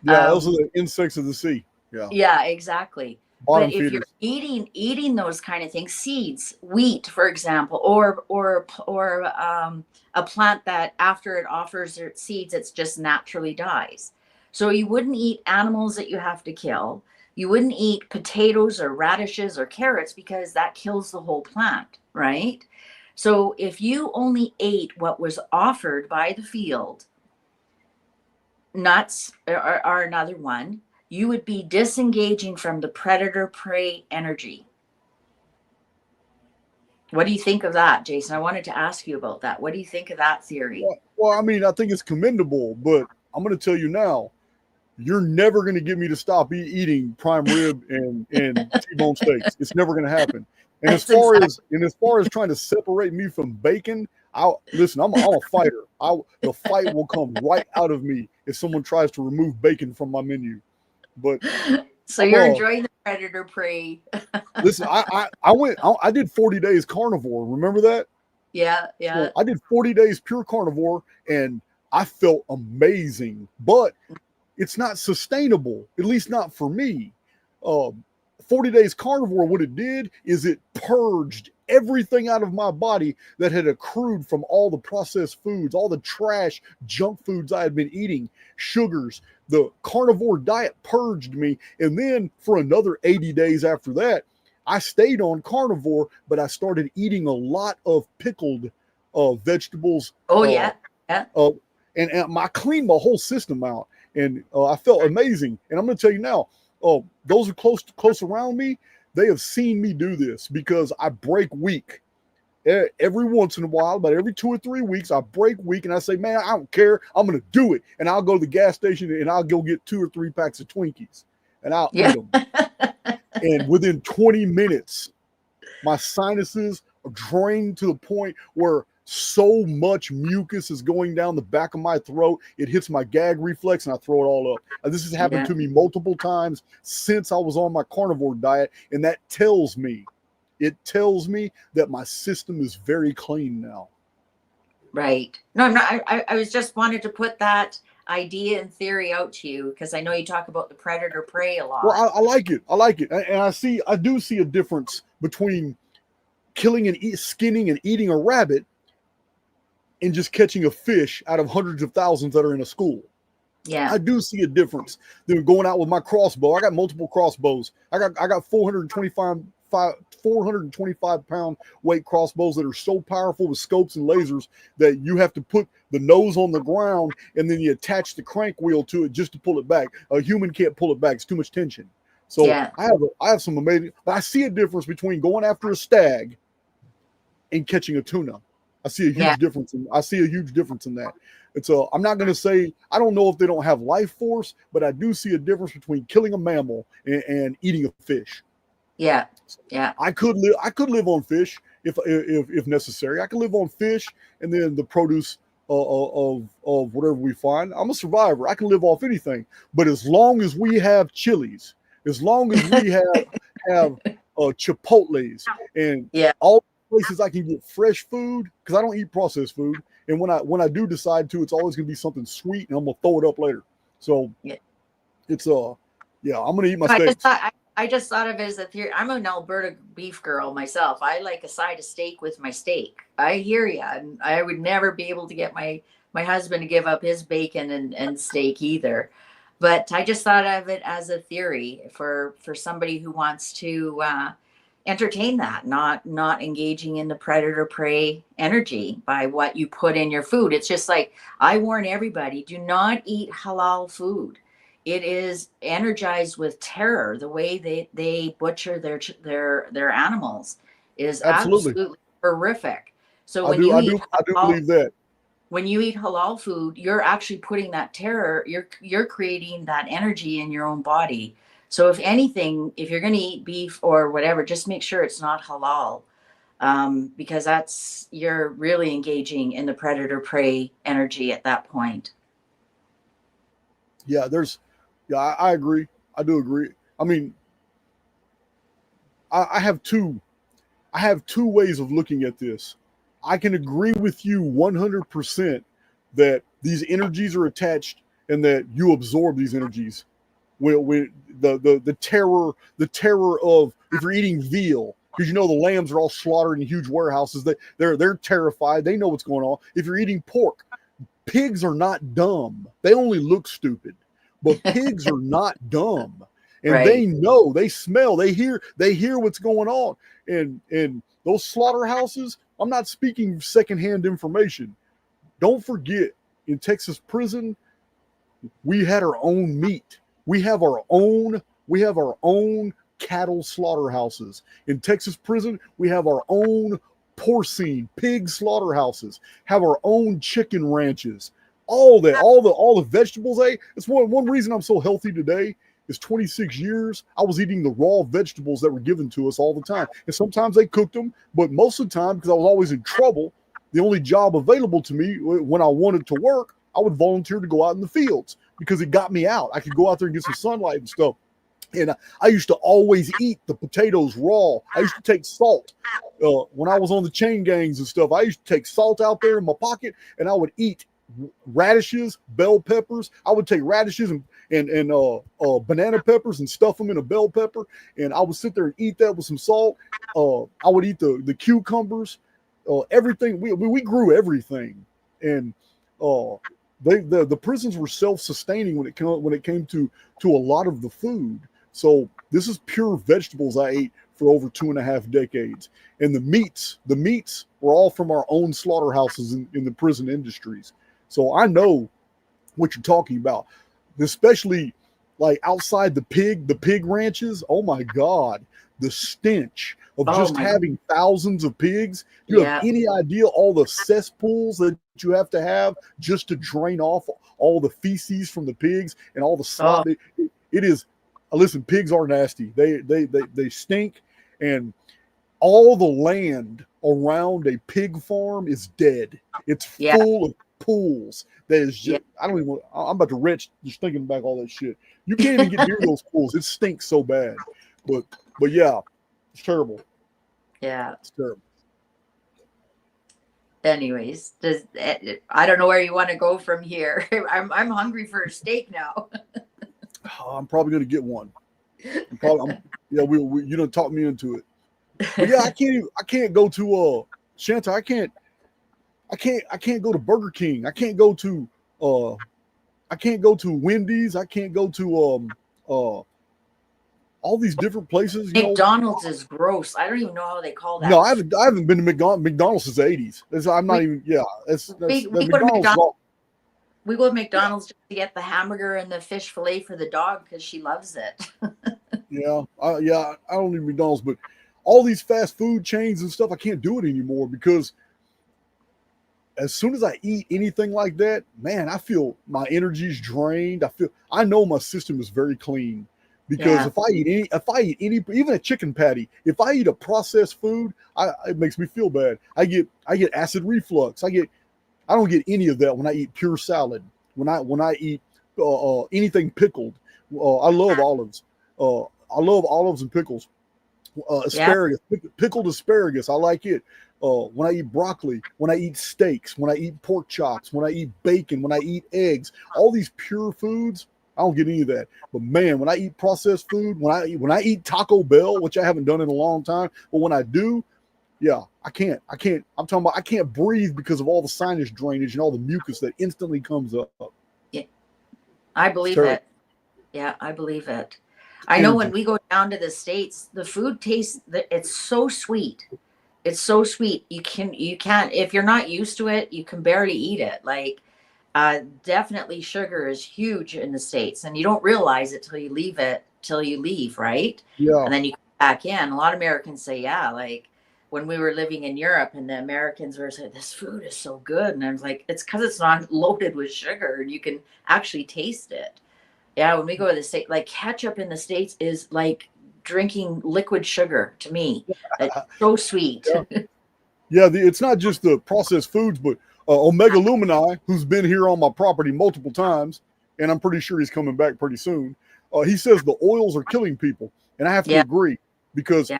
Those are the insects of the sea. Yeah, exactly. Bottom but if feeders. You're eating those kind of things, seeds, wheat, for example, or a plant that after it offers seeds, it's just naturally dies. So you wouldn't eat animals that you have to kill. You wouldn't eat potatoes or radishes or carrots because that kills the whole plant, right? So if you only ate what was offered by the field, nuts are another one, you would be disengaging from the predator prey energy. What do you think of that, Jason? I wanted to ask you about that. What do you think of that theory? Well, I mean, I think it's commendable, but I'm going to tell you now, you're never going to get me to stop eating prime rib and T-bone steaks. It's never going to happen. And as far as trying to separate me from bacon, listen. I'm a fighter. The fight will come right out of me if someone tries to remove bacon from my menu. But so you're enjoying the predator prey. Listen, I did 40 days carnivore. Remember that? Yeah. So I did 40 days pure carnivore, and I felt amazing. But it's not sustainable, at least not for me. 40 days carnivore, what it did is it purged everything out of my body that had accrued from all the processed foods, all the trash, junk foods I had been eating, sugars. The carnivore diet purged me. And then for another 80 days after that, I stayed on carnivore, but I started eating a lot of pickled vegetables. Oh, yeah. And I cleaned my whole system out. And I felt amazing. And I'm going to tell you now, those are close around me. They have seen me do this because I break week. Every once in a while, about every 2 or 3 weeks, I break week and I say, man, I don't care. I'm going to do it. And I'll go to the gas station and I'll go get 2 or 3 packs of Twinkies and I'll eat them. And within 20 minutes, my sinuses are drained to the point where so much mucus is going down the back of my throat. It hits my gag reflex and I throw it all up. And this has happened to me multiple times since I was on my carnivore diet. And that tells me that my system is very clean now. Right. No, I'm not. I was just wanted to put that idea and theory out to you because I know you talk about the predator prey a lot. Well, I like it. And I do see a difference between killing and skinning and eating a rabbit and just catching a fish out of hundreds of thousands that are in a school. Yeah. I do see a difference than going out with my crossbow. I got multiple crossbows. I got 425 pound weight crossbows that are so powerful with scopes and lasers that you have to put the nose on the ground and then you attach the crank wheel to it just to pull it back. A human can't pull it back. It's too much tension. So yeah. I have some amazing, but I see a difference between going after a stag and catching a tuna. I see a huge difference. I see a huge difference in that. It's I'm not going to say, I don't know if they don't have life force, but I do see a difference between killing a mammal and eating a fish. Yeah. I could live on fish if necessary. I could live on fish and then the produce of whatever we find. I'm a survivor. I can live off anything. But as long as we have chilies, as long as we have Chipotles and all places I can get fresh food, because I don't eat processed food. And when I do decide to, it's always going to be something sweet, and I'm going to throw it up later. So it's I'm going to eat my steaks. I just thought of it as a theory. I'm an Alberta beef girl myself. I like a side of steak with my steak. I hear you. And I would never be able to get my husband to give up his bacon and steak either. But I just thought of it as a theory for somebody who wants to entertain that, not engaging in the predator prey energy by what you put in your food. It's just like, I warn everybody, do not eat halal food. It is energized with terror. The way they butcher their animals is absolutely horrific. So when I do believe that. When you eat halal food, you're actually putting that terror, you're creating that energy in your own body. So if anything, if you're going to eat beef or whatever, just make sure it's not halal, because you're really engaging in the predator prey energy at that point. Yeah, I agree. I do agree. I mean, I have two ways of looking at this. I can agree with you 100% that these energies are attached and that you absorb these energies. When the terror of, if you're eating veal, because the lambs are all slaughtered in huge warehouses, they're terrified. They know what's going on. If you're eating pork, pigs are not dumb. They only look stupid. But pigs are not dumb. And Right. they know, they smell, they hear what's going on. And those slaughterhouses, I'm not speaking secondhand information. Don't forget, in Texas prison, we had our own meat. We have our own cattle slaughterhouses. In Texas prison, we have our own porcine pig slaughterhouses, have our own chicken ranches. All that, all the vegetables, it's one reason I'm so healthy today is 26 years. I was eating the raw vegetables that were given to us all the time. And sometimes they cooked them, but most of the time, because I was always in trouble, the only job available to me when I wanted to work, I would volunteer to go out in the fields because it got me out. I could go out there and get some sunlight and stuff. And I used to always eat the potatoes raw. I used to take salt when I was on the chain gangs and stuff. I used to take salt out there in my pocket, and I would eat radishes, bell peppers. I would take radishes and banana peppers and stuff them in a bell pepper, and I would sit there and eat that with some salt. I would eat the cucumbers, everything. We grew everything, and the prisons were self-sustaining when it came to a lot of the food. So this is pure vegetables I ate for over 2.5 decades. And the meats were all from our own slaughterhouses in the prison industries. So I know what you're talking about, especially like outside the pig ranches. Oh my God, the stench of just having thousands of pigs. You have any idea all the cesspools that you have to have just to drain off all the feces from the pigs and all the slop? It is. Listen, pigs are nasty. They stink, and all the land around a pig farm is dead. It's full of pools. That is just, I don't even. I'm about to retch just thinking about all that shit. You can't even get near those pools. It stinks so bad. But yeah, it's terrible. Yeah, it's terrible. Anyways, I don't know where you want to go from here. I'm hungry for a steak now. I'm probably going to get one. You done talk me into it. But yeah, I can't go to Shanta. I can't go to Burger King. I can't go to Wendy's. I can't go to all these different places. McDonald's is gross. I don't even know how they call that. No, I haven't been to McDonald's since the 80s. I'm not even. Yeah, we go to McDonald's. We go to McDonald's just to get the hamburger and the fish fillet for the dog because she loves it. I don't need McDonald's, but all these fast food chains and stuff, I can't do it anymore because as soon as I eat anything like that, man, I feel my energy's drained. I know my system is very clean because if I eat any, even a chicken patty, if I eat a processed food, it makes me feel bad. I get acid reflux. I don't get any of that when I eat pure salad. When I eat anything pickled, I love olives. I love olives and pickles. Asparagus, pickled asparagus, I like it. When I eat broccoli, when I eat steaks, when I eat pork chops, when I eat bacon, when I eat eggs, all these pure foods, I don't get any of that. But man, when I eat processed food, when I eat Taco Bell, which I haven't done in a long time, but when I do, yeah, I can't. I'm talking about I can't breathe because of all the sinus drainage and all the mucus that instantly comes up. Yeah, I believe it. Yeah, I believe it. I know when we go down to the States, the food tastes, it's so sweet. It's so sweet. You can't, if you're not used to it, you can barely eat it. Like, definitely sugar is huge in the States and you don't realize it till you leave, right? Yeah. And then you come back in. A lot of Americans say, like when we were living in Europe and the Americans were saying, this food is so good. And I was like, it's because it's not loaded with sugar and you can actually taste it. Yeah, when we go to the States, like ketchup in the States is like drinking liquid sugar to me. It's so sweet. It's not just the processed foods, but Omega Lumini, who's been here on my property multiple times, and I'm pretty sure he's coming back pretty soon. He says the oils are killing people, and I have to agree because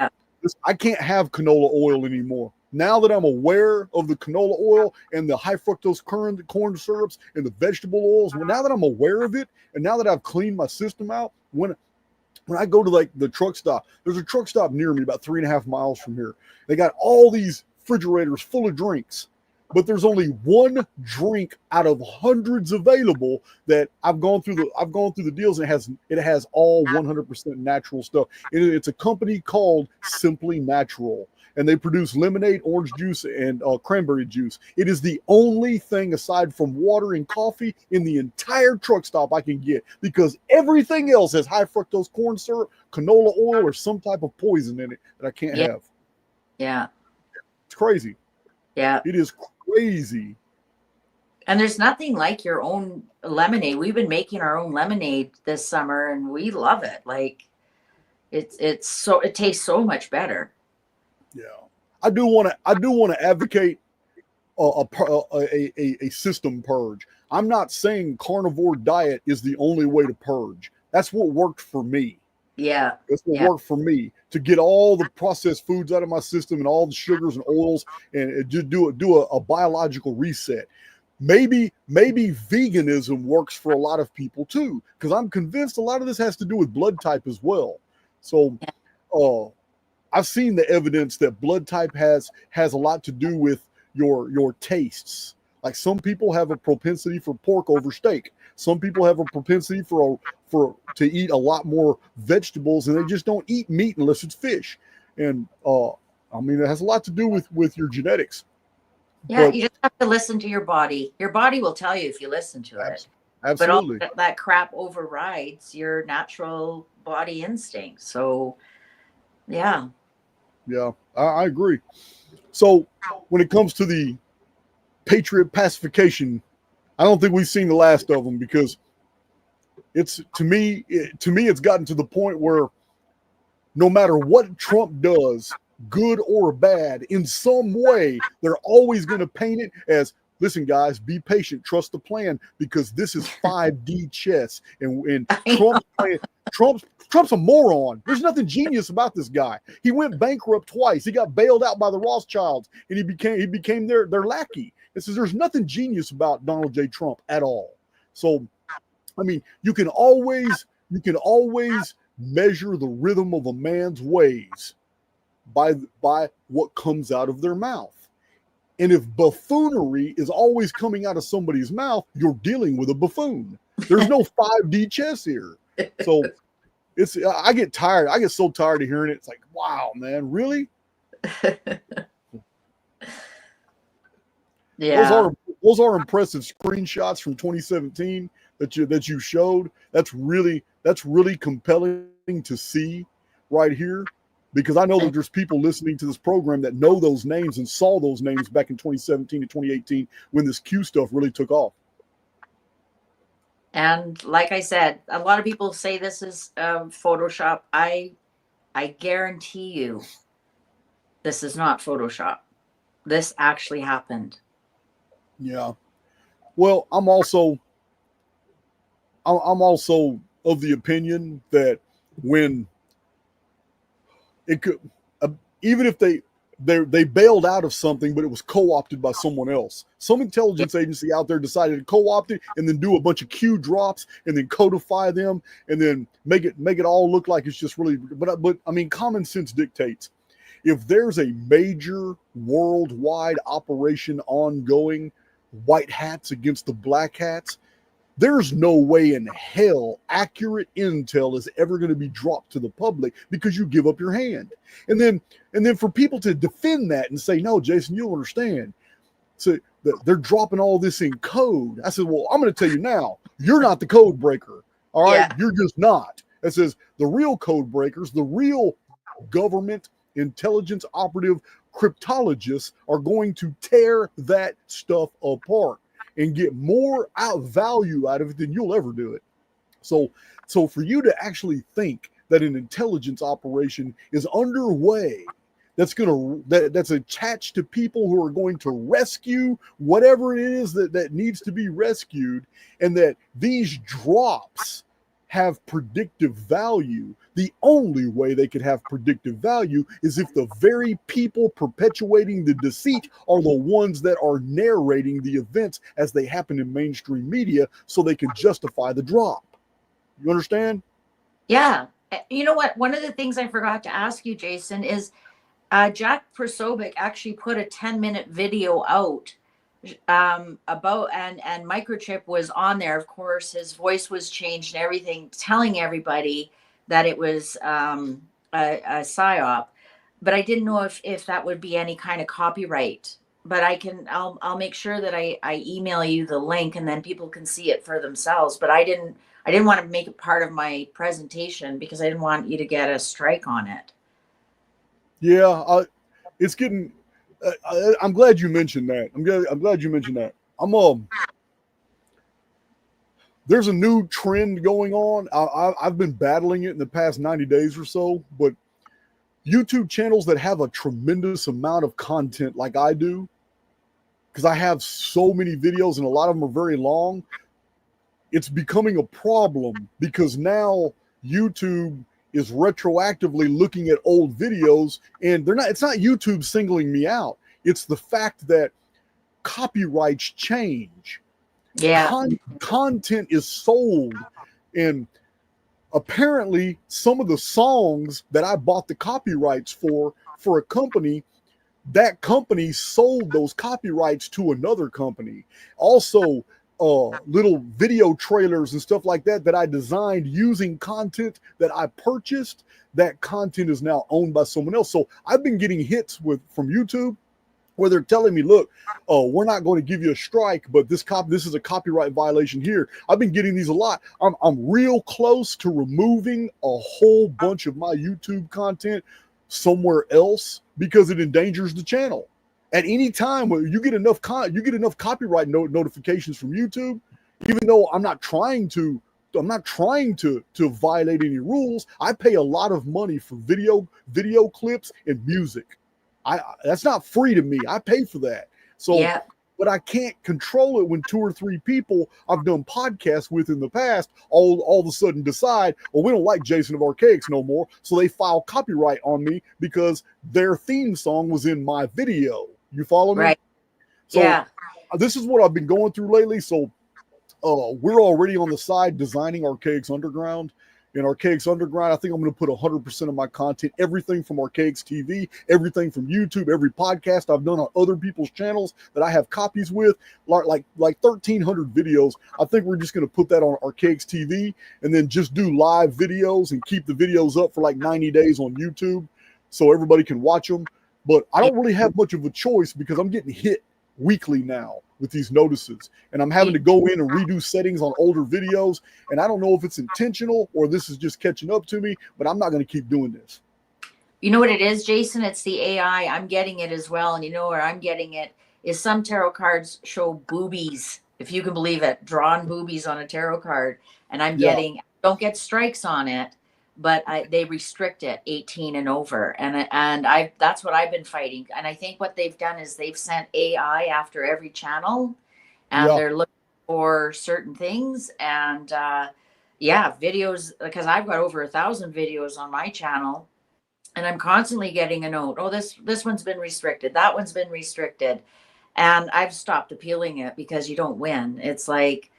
I can't have canola oil anymore. Now that I'm aware of the canola oil and the high fructose corn syrups and the vegetable oils, now that I'm aware of it, and now that I've cleaned my system out, when I go to like the truck stop, there's a truck stop near me about 3.5 miles from here. They got all these refrigerators full of drinks. but there's only one drink out of hundreds available that I've gone through the deals, and it has all 100% natural stuff. It's a company called Simply Natural, and they produce lemonade, orange juice, and cranberry juice. It is the only thing aside from water and coffee in the entire truck stop I can get, because everything else has high fructose corn syrup, canola oil, or some type of poison in it that I can't have. Yeah. It's crazy. Yeah. It is crazy. And there's nothing like your own lemonade. We've been making our own lemonade this summer, and we love it. Like it tastes so much better. Yeah, I do want to advocate a system purge. I'm not saying carnivore diet is the only way to purge. That's what worked for me. Yeah. That's what worked for me, to get all the processed foods out of my system and all the sugars and oils, and just do a biological reset. Maybe veganism works for a lot of people too, because I'm convinced a lot of this has to do with blood type as well. So, I've seen the evidence that blood type has a lot to do with your tastes. Like, some people have a propensity for pork over steak. Some people have a propensity to eat a lot more vegetables, and they just don't eat meat unless it's fish. And I mean, it has a lot to do with your genetics. Yeah, but you just have to listen to your body. Your body will tell you if you listen to it. Absolutely. But all that crap overrides your natural body instinct. So, yeah. Yeah, I agree. So when it comes to the Patriot Pacification, I don't think we've seen the last of them, because it's to me it's gotten to the point where no matter what Trump does, good or bad, in some way, they're always going to paint it as, listen, guys, be patient, trust the plan, because this is 5D chess. And Trump's a moron. There's nothing genius about this guy. He went bankrupt twice. He got bailed out by the Rothschilds, and he became their lackey. It says there's nothing genius about Donald J. Trump at all. So, I mean, you can always measure the rhythm of a man's ways by what comes out of their mouth. And if buffoonery is always coming out of somebody's mouth, you're dealing with a buffoon. There's no 5D chess here. So I get tired. I get so tired of hearing it. It's like, wow, man, really? Yeah. Those are impressive screenshots from 2017 that you showed. That's really compelling to see right here, because I know that there's people listening to this program that know those names and saw those names back in 2017 to 2018 when this Q stuff really took off. And like I said, a lot of people say this is Photoshop. I guarantee you this is not Photoshop. This actually happened. Yeah. Well, I'm also of the opinion that when it could, even if they bailed out of something, but it was co-opted by someone else. Some intelligence agency out there decided to co-opt it and then do a bunch of Q drops and then codify them and then make it all look like it's just really. But I mean, common sense dictates, if there's a major worldwide operation ongoing, white hats against the black hats, there's no way in hell accurate intel is ever going to be dropped to the public, because you give up your hand. And then for people to defend that and say, no, Jason, you don't understand. So they're dropping all this in code. I said, well, I'm going to tell you now, you're not the code breaker. All right. Yeah. You're just not. It says the real code breakers, the real government intelligence operative cryptologists are going to tear that stuff apart and get more value out of it than you'll ever do it. So for you to actually think that an intelligence operation is underway that's attached to people who are going to rescue whatever it is that needs to be rescued, and that these drops have predictive value, the only way they could have predictive value is if the very people perpetuating the deceit are the ones that are narrating the events as they happen in mainstream media, so they can justify the drop. You understand? Yeah. You know what? One of the things I forgot to ask you, Jason, is Jack Prosovic actually put a 10-minute video out about, and Microchip was on there. Of course, his voice was changed and everything, telling everybody that it was a psyop. But I didn't know if that would be any kind of copyright. But I'll make sure that I email you the link, and then people can see it for themselves. But I didn't want to make it part of my presentation because I didn't want you to get a strike on it. Yeah, it's getting. I'm glad you mentioned that. I'm glad you mentioned that. There's a new trend going on. I've been battling it in the past 90 days or so, but YouTube channels that have a tremendous amount of content like I do, because I have so many videos and a lot of them are very long, it's becoming a problem because now YouTube is retroactively looking at old videos, and it's not YouTube singling me out. It's the fact that copyrights change. Yeah. Content is sold, and apparently some of the songs that I bought the copyrights for a company, that company sold those copyrights to another company. Also, little video trailers and stuff like that I designed using content that I purchased, that content is now owned by someone else. So I've been getting hits from YouTube where they're telling me, look, we're not going to give you a strike, but this is a copyright violation here. I've been getting these a lot. I'm real close to removing a whole bunch of my YouTube content somewhere else because it endangers the channel. At any time when you get enough copyright notifications from YouTube, even though I'm not trying to violate any rules. I pay a lot of money for video clips and music. That's not free to me. I pay for that. So, Yeah. But I can't control it when 2 or 3 people I've done podcasts with in the past all of a sudden decide, well, we don't like Jason of Archaix no more. So they file copyright on me because their theme song was in my video. You follow me? Right. So yeah. This is what I've been going through lately. So we're already on the side designing Archaix Underground. In Archaix Underground, I think I'm going to put 100% of my content, everything from Archaix TV, everything from YouTube, every podcast I've done on other people's channels that I have copies with, like 1,300 videos. I think we're just going to put that on Archaix TV and then just do live videos and keep the videos up for like 90 days on YouTube so everybody can watch them. But I don't really have much of a choice because I'm getting hit weekly now with these notices, and I'm having to go in and redo settings on older videos, and I don't know if it's intentional or this is just catching up to me, but I'm not going to keep doing this. You know what it is, Jason? It's the AI. I'm getting it as well, and you know where I'm getting it is some tarot cards show boobies, if you can believe it, drawn boobies on a tarot card, and I'm getting, don't get strikes on it, but they restrict it 18 and over, and that's what I've been fighting. And I think what they've done is they've sent AI after every channel, and they're looking for certain things. And videos, because I've got over 1,000 videos on my channel, and I'm constantly getting a note, oh, this one's been restricted, that one's been restricted, and I've stopped appealing it because you don't win. It's like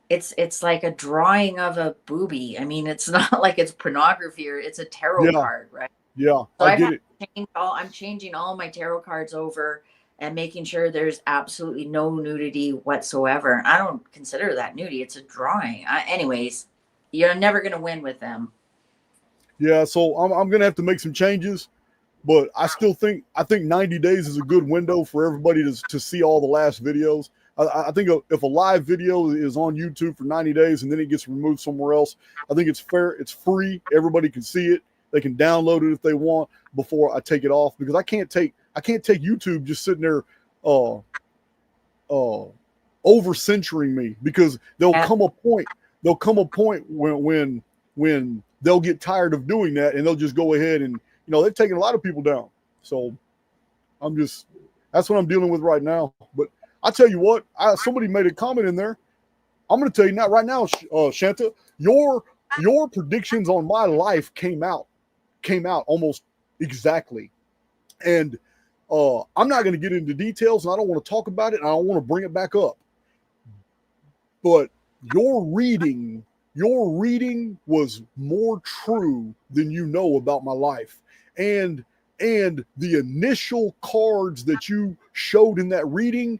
it's like a drawing of a booby. I mean, it's not like it's pornography, or it's a tarot card, right? Yeah, So I get it. I'm changing all my tarot cards over and making sure there's absolutely no nudity whatsoever. I don't consider that nudity. It's a drawing. Anyways, you're never going to win with them. Yeah, so I'm going to have to make some changes, but I think 90 days is a good window for everybody to see all the last videos. I think if a live video is on YouTube for 90 days and then it gets removed somewhere else, I think it's fair. It's free. Everybody can see it. They can download it if they want before I take it off, because I can't take YouTube just sitting there over censoring me, because there'll come a point when they'll get tired of doing that and they'll just go ahead and, they've taken a lot of people down. So that's what I'm dealing with right now. But I tell you what, somebody made a comment in there. I'm going to tell you now, right now, Shanta, your predictions on my life came out almost exactly. And I'm not going to get into details, and I don't want to talk about it, and I don't want to bring it back up. But your reading was more true than you know about my life. And the initial cards that you showed in that reading,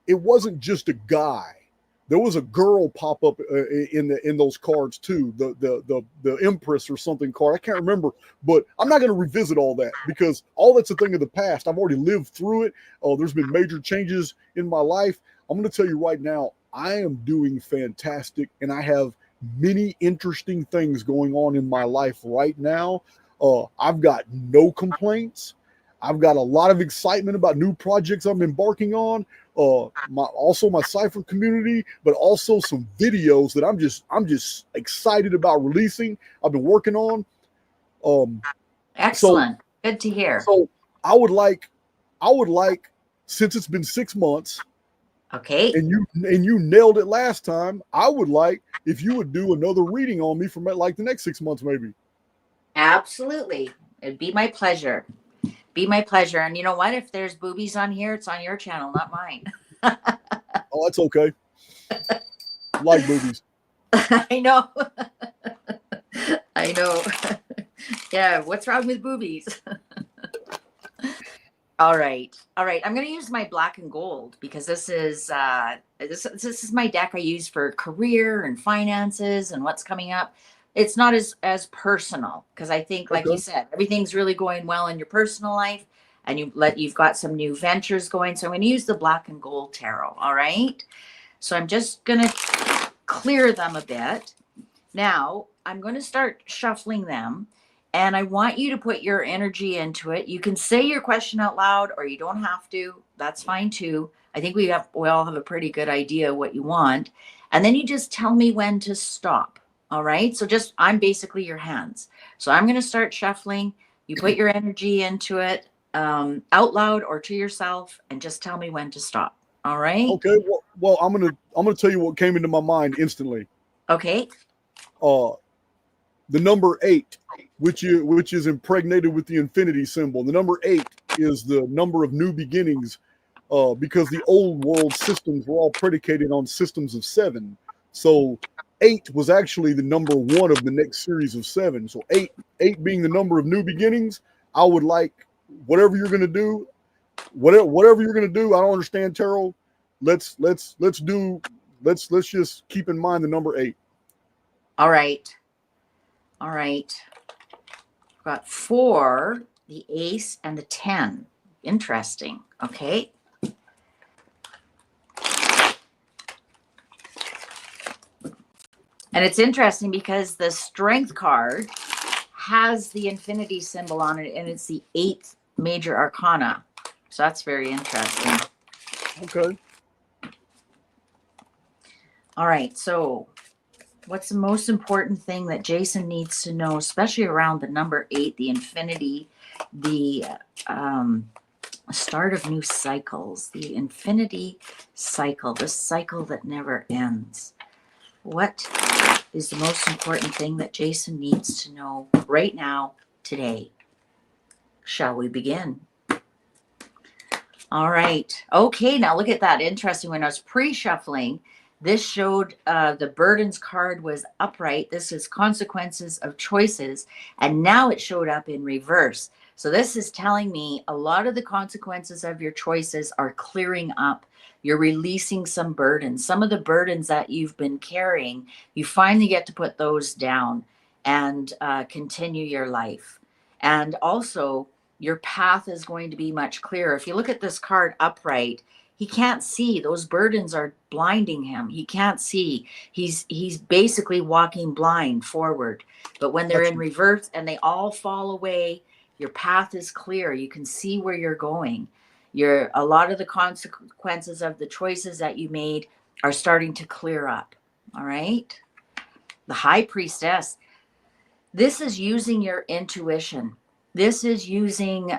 it wasn't just a guy. There was a girl pop up in those cards too. The Empress or something card. I can't remember, but I'm not going to revisit all that because all that's a thing of the past. I've already lived through it. There's been major changes in my life. I'm going to tell you right now, I am doing fantastic, and I have many interesting things going on in my life right now. I've got no complaints. I've got a lot of excitement about new projects I'm embarking on. My Cipher community, but also some videos that I'm just excited about releasing. I've been working on. Excellent. Good to hear. So I would like, since it's been 6 months, okay, and you nailed it last time, I would like if you would do another reading on me for like the next 6 months, maybe. Absolutely, it'd be my pleasure. Be my pleasure. And you know what? If there's boobies on here, it's on your channel, not mine. Oh, that's okay. Like boobies. I know. I know. Yeah, what's wrong with boobies? All right. All right. I'm going to use my black and gold because this is this is my deck I use for career and finances and what's coming up. It's not as personal because I think, like you said, everything's really going well in your personal life, and you've got some new ventures going. So I'm going to use the black and gold tarot. All right. So I'm just going to clear them a bit. Now I'm going to start shuffling them, and I want you to put your energy into it. You can say your question out loud, or you don't have to. That's fine too. I think we all have a pretty good idea what you want, and then you just tell me when to stop. All right. So I'm basically your hands. So I'm going to start shuffling. You put your energy into it out loud or to yourself, and just tell me when to stop. All right. Okay. Well, I'm gonna tell you what came into my mind instantly. Okay. The number 8, which is impregnated with the infinity symbol. The number 8 is the number of new beginnings, because the old world systems were all predicated on systems of 7. So 8 was actually the number 1 of the next series of 7. So 8 being the number of new beginnings, I would like whatever you're gonna do, whatever you're gonna do. I don't understand tarot. Let's just keep in mind the number 8. All right. All right. I've got 4, the ace, and the 10. Interesting. Okay. And it's interesting because the strength card has the infinity symbol on it, and it's the 8th major arcana. So that's very interesting. Okay. All right. So what's the most important thing that Jason needs to know, especially around the number 8, the infinity, the start of new cycles, the infinity cycle, the cycle that never ends? What is the most important thing that Jason needs to know right now, today? Shall we begin? All right. Okay, now look at that. Interesting. When I was pre-shuffling, this showed the burdens card was upright. This is consequences of choices. And now it showed up in reverse. So this is telling me a lot of the consequences of your choices are clearing up. You're releasing some burdens. Some of the burdens that you've been carrying, you finally get to put those down and continue your life. And also, your path is going to be much clearer. If you look at this card upright, he can't see. Those burdens are blinding him. He can't see. He's basically walking blind forward. But when they're in reverse and they all fall away, your path is clear. You can see where you're going. A lot of the consequences of the choices that you made are starting to clear up. All right. The High Priestess. This is using your intuition. This is using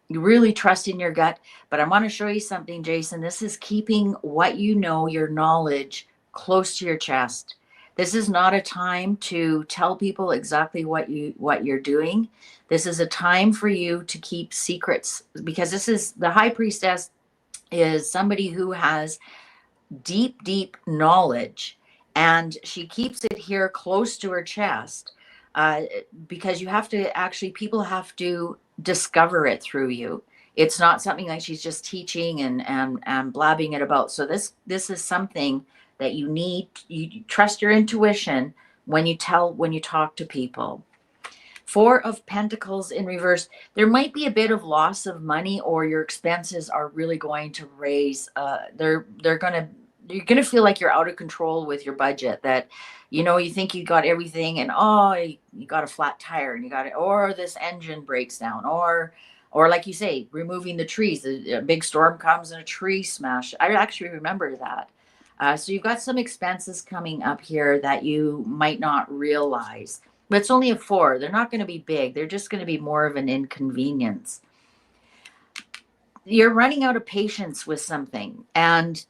you really trust in your gut. But I want to show you something, Jason. This is keeping what you know, your knowledge, close to your chest. This is not a time to tell people exactly what you're doing. This is a time for you to keep secrets, because this is the High Priestess is somebody who has deep, deep knowledge, and she keeps it here close to her chest. Because you have to actually, people have to discover it through you. It's not something like she's just teaching and blabbing it about. So this is something that you trust your intuition when you talk to people. Four of Pentacles in reverse. There might be a bit of loss of money, or your expenses are really going to raise. You're gonna feel like you're out of control with your budget. That, you think you got everything, and you got a flat tire, and or this engine breaks down, or like you say, removing the trees. A big storm comes and a tree smash. I actually remember that. So you've got some expenses coming up here that you might not realize. But it's only a 4. They're not going to be big. They're just going to be more of an inconvenience. You're running out of patience with something. And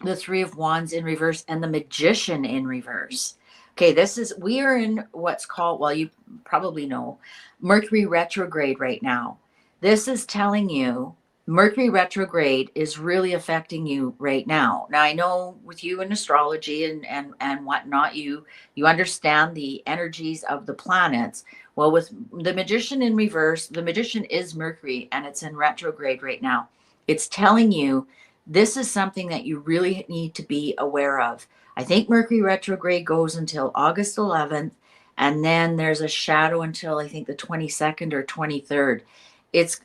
the 3 of Wands in reverse and the Magician in reverse. Okay, we are in what's called, well, you probably know, Mercury retrograde right now. This is telling you Mercury retrograde is really affecting you right now. Now, I know with you in astrology and whatnot, you understand the energies of the planets. Well, with the Magician in reverse, the Magician is Mercury, and it's in retrograde right now. It's telling you this is something that you really need to be aware of. I think Mercury retrograde goes until August 11th, and then there's a shadow until I think the 22nd or 23rd.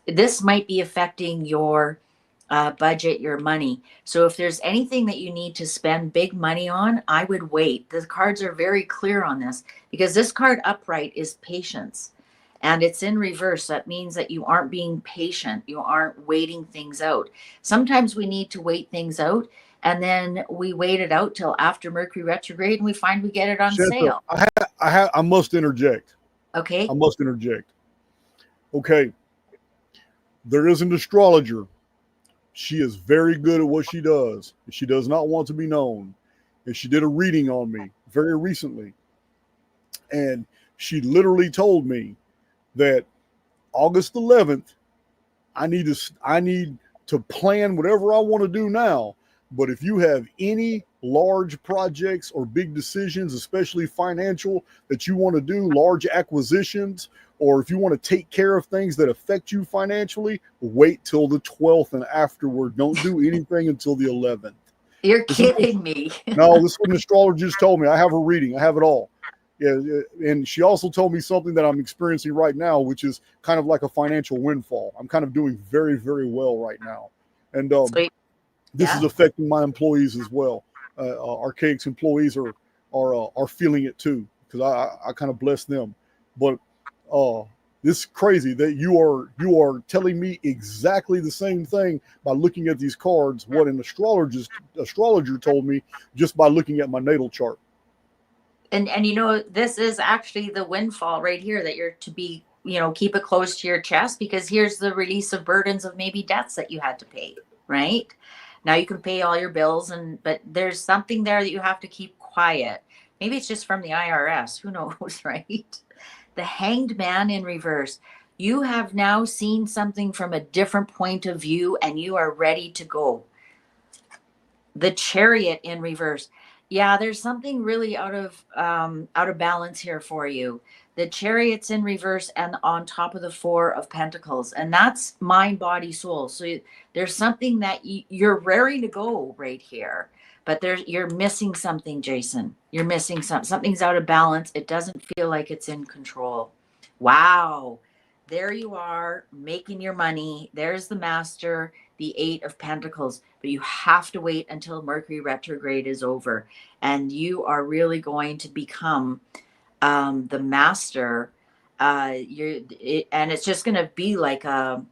This might be affecting your budget, your money. So if there's anything that you need to spend big money on, I would wait. The cards are very clear on this, because this card upright is patience, and it's in reverse. That means that you aren't being patient. You aren't waiting things out. Sometimes we need to wait things out, and then we wait it out till after Mercury retrograde, and we find we get it on Shanta, sale. I must interject. Okay. I must interject. Okay. There is an astrologer. She is very good at what she does. She does not want to be known. And she did a reading on me very recently. And she literally told me that August 11th, I need to plan whatever I want to do now. But if you have any large projects or big decisions, especially financial, that you want to do, large acquisitions, or if you want to take care of things that affect you financially, wait till the 12th and afterward. Don't do anything until the 11th. You're kidding me. No, this is what an astrologist told me. I have a reading. I have it all. Yeah, and she also told me something that I'm experiencing right now, which is kind of like a financial windfall. I'm kind of doing very, very well right now. And this is affecting my employees as well. Archaix employees are feeling it too, because I kind of bless them. But this is crazy that you are telling me exactly the same thing by looking at these cards, what an astrologer told me just by looking at my natal chart. And this is actually the windfall right here, that you're to be, keep it close to your chest, because here's the release of burdens of maybe debts that you had to pay, right? Now you can pay all your bills, but there's something there that you have to keep quiet. Maybe it's just from the IRS. Who knows, right? The Hanged Man in reverse. You have now seen something from a different point of view, and you are ready to go. The Chariot in reverse. Yeah, there's something really out of balance here for you. The Chariot's in reverse and on top of the 4 of Pentacles, and that's mind, body, soul. So there's something that you're raring to go right here, but you're missing something, Jason. You're missing something's out of balance. It doesn't feel like it's in control. Wow. There you are, making your money. There's the Master, the 8 of Pentacles, but you have to wait until Mercury retrograde is over, and you are really going to become the Master. And it's just going to be like what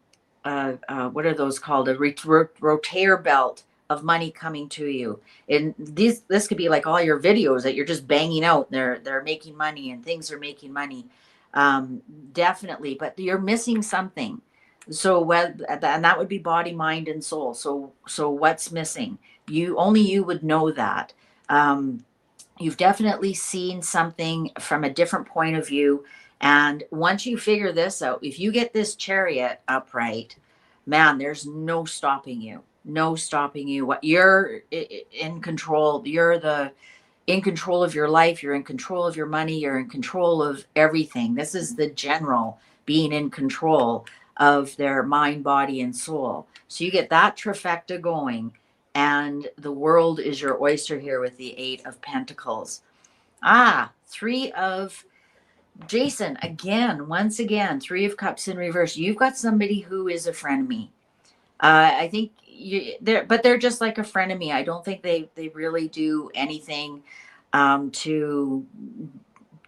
are those called? A rotator belt of money coming to you. And this could be like all your videos that you're just banging out. They're making money, and things are making money. Definitely, but you're missing something. So and that would be body, mind, and soul. So what's missing? Only you would know that. You've definitely seen something from a different point of view. And once you figure this out, if you get this Chariot upright, man, there's no stopping you. No stopping you. What you're in control. You're in control of your life. You're in control of your money. You're in control of everything. This is the general being in control of their mind, body, and soul. So you get that trifecta going, and the world is your oyster here with the Eight of Pentacles. Three of Jason, again, once again, Three of Cups in reverse. You've got somebody who is a frenemy. I think they're just like a frenemy. I don't think they really do anything to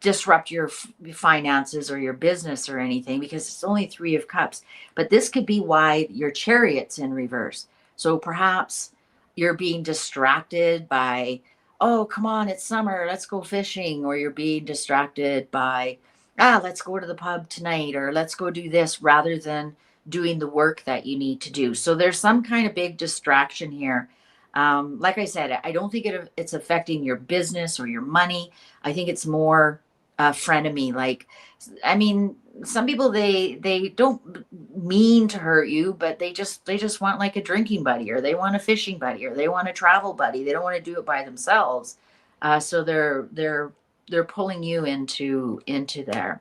disrupt your finances or your business or anything, because it's only Three of Cups. But this could be why your Chariot's in reverse. So perhaps you're being distracted by, oh, come on, it's summer, let's go fishing. Or you're being distracted by, let's go to the pub tonight, or let's go do this, rather than doing the work that you need to do. So there's some kind of big distraction here. Like I said, I don't think it's affecting your business or your money. I think it's more frenemy. Like, I mean, some people, they don't mean to hurt you, but they just want like a drinking buddy, or they want a fishing buddy, or they want a travel buddy. They don't want to do it by themselves. So they're pulling you into there.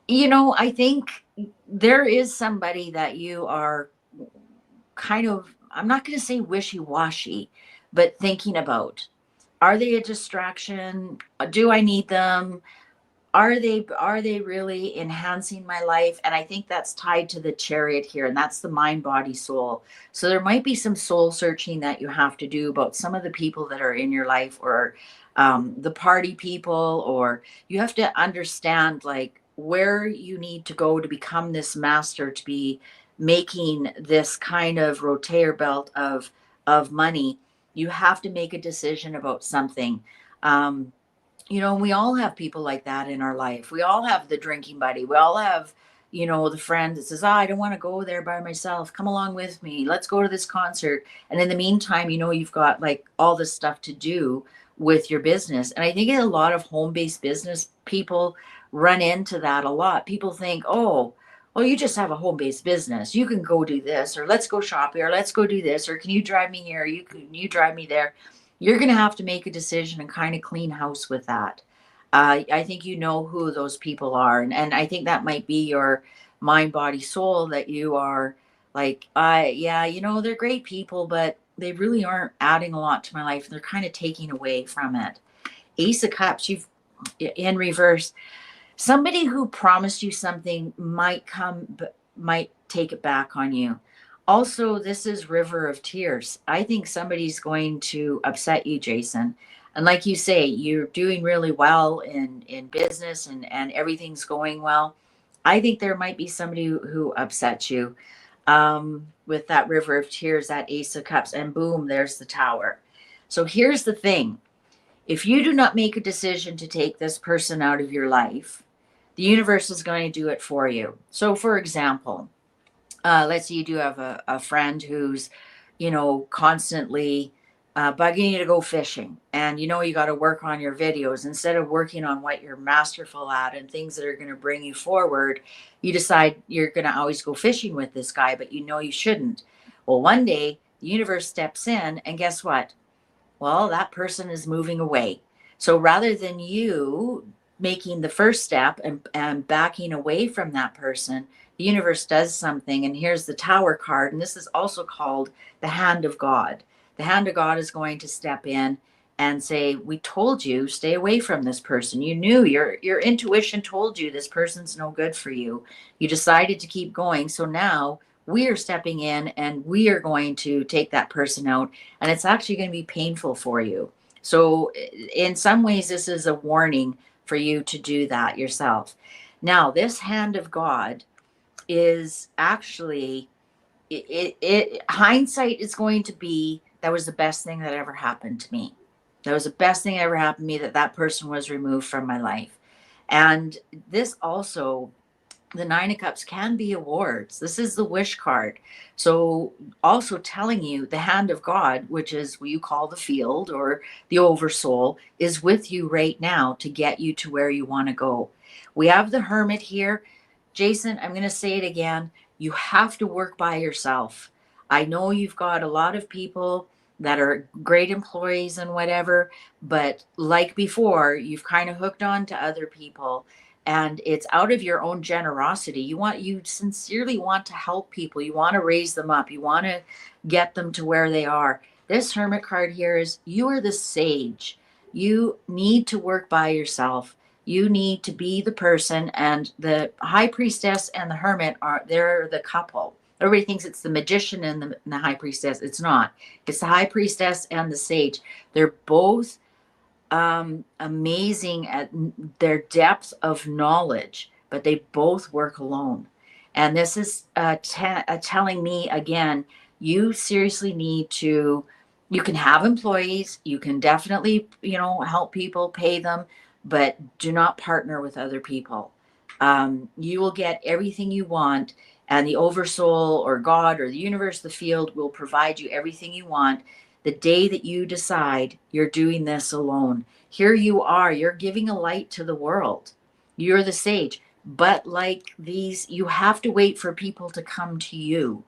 You know, I think there is somebody that you are kind of, I'm not going to say wishy-washy, but thinking about. Are they a distraction? Do I need them? Are they really enhancing my life? And I think that's tied to the Chariot here, and that's the mind, body, soul. So there might be some soul searching that you have to do about some of the people that are in your life, or the party people, or you have to understand like where you need to go to become this master, to be making this kind of rotator belt of money. You have to make a decision about something. You know, we all have people like that in our life. We all have the drinking buddy. We all have, you know, the friend that says, I don't want to go there by myself. Come along with me. Let's go to this concert. And in the meantime, you know, you've got like all this stuff to do with your business. And I think a lot of home-based business people run into that a lot. People think, oh, you just have a home-based business. You can go do this, or let's go shopping, or let's go do this, or can you drive me here? You drive me there. You're going to have to make a decision and kind of clean house with that. I think you know who those people are. And I think that might be your mind, body, soul, that you are like, yeah, you know, they're great people, but they really aren't adding a lot to my life. They're kind of taking away from it. Ace of Cups, you've in reverse. Somebody who promised you something might take it back on you. Also, this is River of Tears. I think somebody's going to upset you, Jason. And like you say, you're doing really well in business, and everything's going well. I think there might be somebody who upsets you with that River of Tears, that Ace of Cups, and boom, there's the Tower. So here's the thing. If you do not make a decision to take this person out of your life, the universe is going to do it for you. So for example, let's say you do have a friend who's, you know, constantly bugging you to go fishing, and you know you got to work on your videos. Instead of working on what you're masterful at and things that are going to bring you forward, you decide you're going to always go fishing with this guy, but you know you shouldn't. Well, one day the universe steps in, and guess what? Well, that person is moving away. So rather than you making the first step and backing away from that person, the universe does something. And here's the Tower card. And this is also called the Hand of God. The Hand of God is going to step in and say, we told you, stay away from this person. You knew, your intuition told you this person's no good for you. You decided to keep going. So now we are stepping in, and we are going to take that person out. And it's actually going to be painful for you. So in some ways, this is a warning for you to do that yourself. Now, this Hand of God is actually, hindsight is going to be, that was the best thing that ever happened to me. That was the best thing that ever happened to me, that person was removed from my life. And this also, the Nine of Cups can be awards. This is the wish card. So also telling you the Hand of God, which is what you call the field or the oversoul, is with you right now to get you to where you want to go. We have the Hermit here. Jason, I'm going to say it again. You have to work by yourself. I know you've got a lot of people that are great employees and whatever, but like before, you've kind of hooked on to other people. and it's out of your own generosity. You sincerely want to help people. You want to raise them up. You want to get them to where they are. This Hermit card here is, you are the sage. You need to work by yourself. You need to be the person, and the High Priestess and the Hermit they're the couple. Everybody thinks it's the magician and the High Priestess. It's not. It's the High Priestess and the sage. They're both amazing at their depth of knowledge, but they both work alone. And this is telling me again, you seriously need to, you can have employees, you can definitely, help people, pay them, but do not partner with other people. You will get everything you want, and the oversoul or God or the universe, the field will provide you everything you want the day that you decide you're doing this alone. Here you are, you're giving a light to the world. You're the sage. But like these, you have to wait for people to come to you.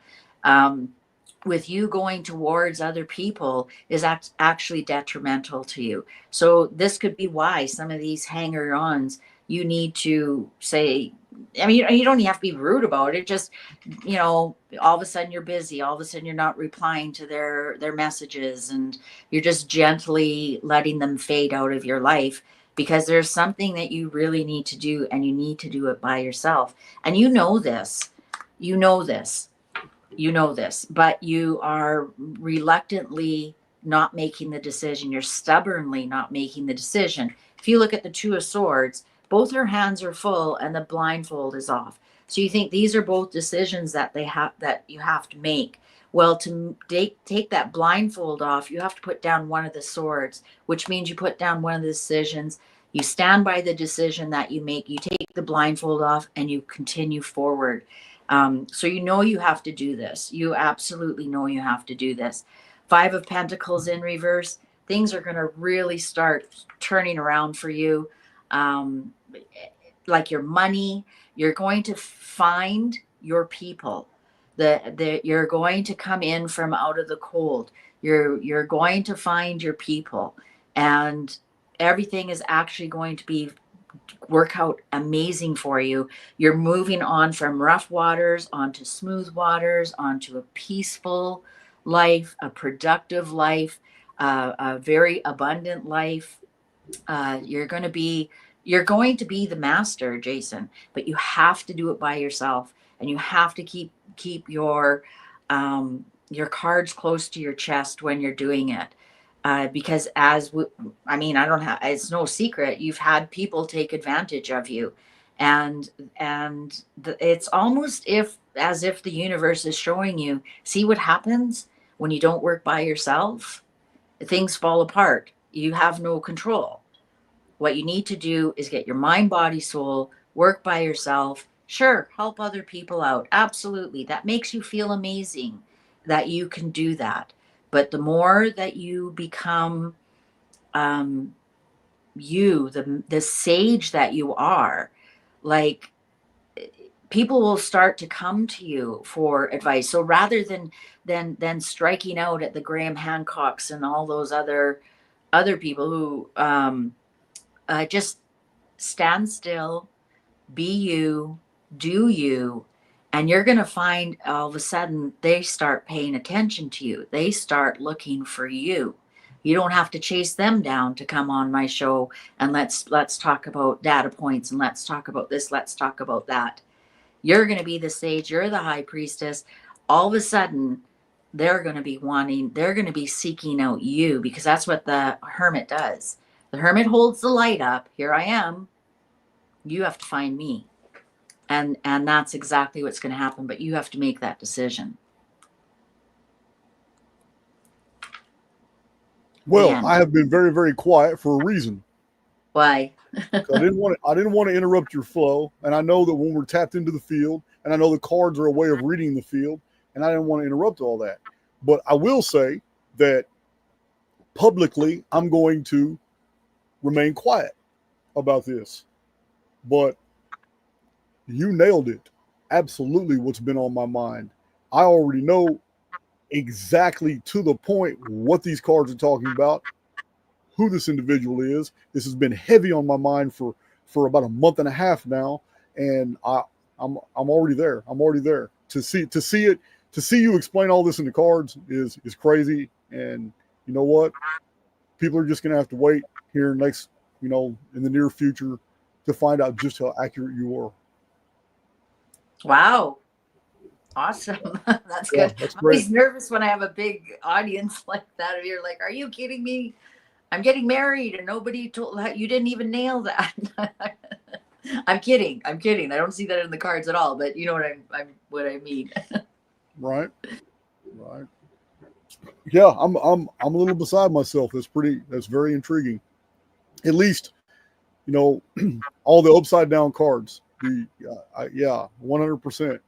With you going towards other people is actually detrimental to you. So this could be why some of these hanger-ons, you need to say, I mean, you don't even have to be rude about it. Just, all of a sudden you're busy. All of a sudden you're not replying to their messages, and you're just gently letting them fade out of your life, because there's something that you really need to do, and you need to do it by yourself. And you know this, but you are reluctantly not making the decision. You're stubbornly not making the decision. If you look at the Two of Swords, both her hands are full and the blindfold is off. So you think these are both decisions that you have to make. Well, to take that blindfold off, you have to put down one of the swords, which means you put down one of the decisions. You stand by the decision that you make. You take the blindfold off and you continue forward. So you have to do this. You absolutely know you have to do this. Five of Pentacles in reverse. Things are going to really start turning around for you. Like your money, you're going to find your people. You're going to come in from out of the cold. You're going to find your people, and everything is actually going to work out amazing for you. You're moving on from rough waters onto smooth waters, onto a peaceful life, a productive life, a very abundant life. You're going to be the master, Jason, but you have to do it by yourself, and you have to keep your cards close to your chest when you're doing it. Because it's no secret, you've had people take advantage of you, and it's almost as if the universe is showing you, see what happens when you don't work by yourself. Things fall apart. You have no control. What you need to do is get your mind, body, soul, work by yourself. Sure, help other people out. Absolutely. That makes you feel amazing that you can do that. But the more that you become the sage that you are, like, people will start to come to you for advice. So rather than striking out at the Graham Hancocks and all those other people who just stand still, be you, do you, and you're going to find all of a sudden they start paying attention to you. They start looking for you. You don't have to chase them down to come on my show and let's talk about data points, and let's talk about this, let's talk about that. You're going to be the sage, you're the high priestess. All of a sudden, they're going to be seeking out you, because that's what the hermit does. The hermit holds the light up. Here I am. You have to find me. And that's exactly what's going to happen, but you have to make that decision. Well, I have been very, very quiet for a reason. Why? I didn't want to interrupt your flow, and I know that when we're tapped into the field, and I know the cards are a way of reading the field, and I didn't want to interrupt all that. But I will say that publicly, I'm going to remain quiet about this. But you nailed it. Absolutely what's been on my mind. I already know exactly to the point what these cards are talking about, who this individual is. This has been heavy on my mind for for about a month and a half now, and I'm already there. I'm already there. To see you explain all this in the cards is crazy. And you know what? People are just gonna have to wait here next, in the near future to find out just how accurate you are. Wow. Awesome. That's Yeah, good. that's I'm great. always nervous when I have a big audience like that. You're like, are you kidding me? I'm getting married and nobody told you, didn't even nail that. I'm kidding. I'm kidding. I don't see that in the cards at all, but you know what I mean. Right. Right. Yeah, I'm a little beside myself. That's very intriguing. At least, all the upside down cards. Yeah, 100%.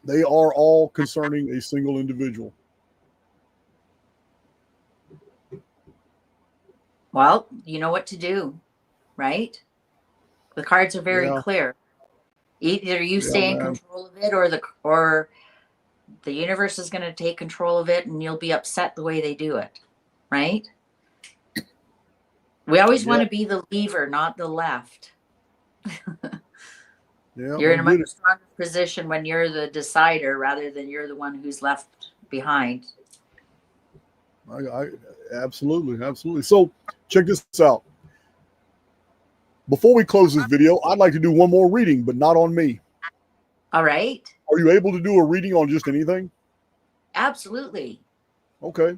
They are all concerning a single individual. Well, you know what to do, right? The cards are very Yeah, clear. Either you yeah, stay in man. control of it, or the universe is going to take control of it, and you'll be upset the way they do it, right? We always Yeah, want to be the lever, not the left. yeah, You're I in a much get it. stronger position when you're the decider rather than you're the one who's left behind. I absolutely, absolutely. So check this out. Before we close this video, I'd like to do one more reading, but not on me. All right. Are you able to do a reading on just anything? Absolutely. Okay.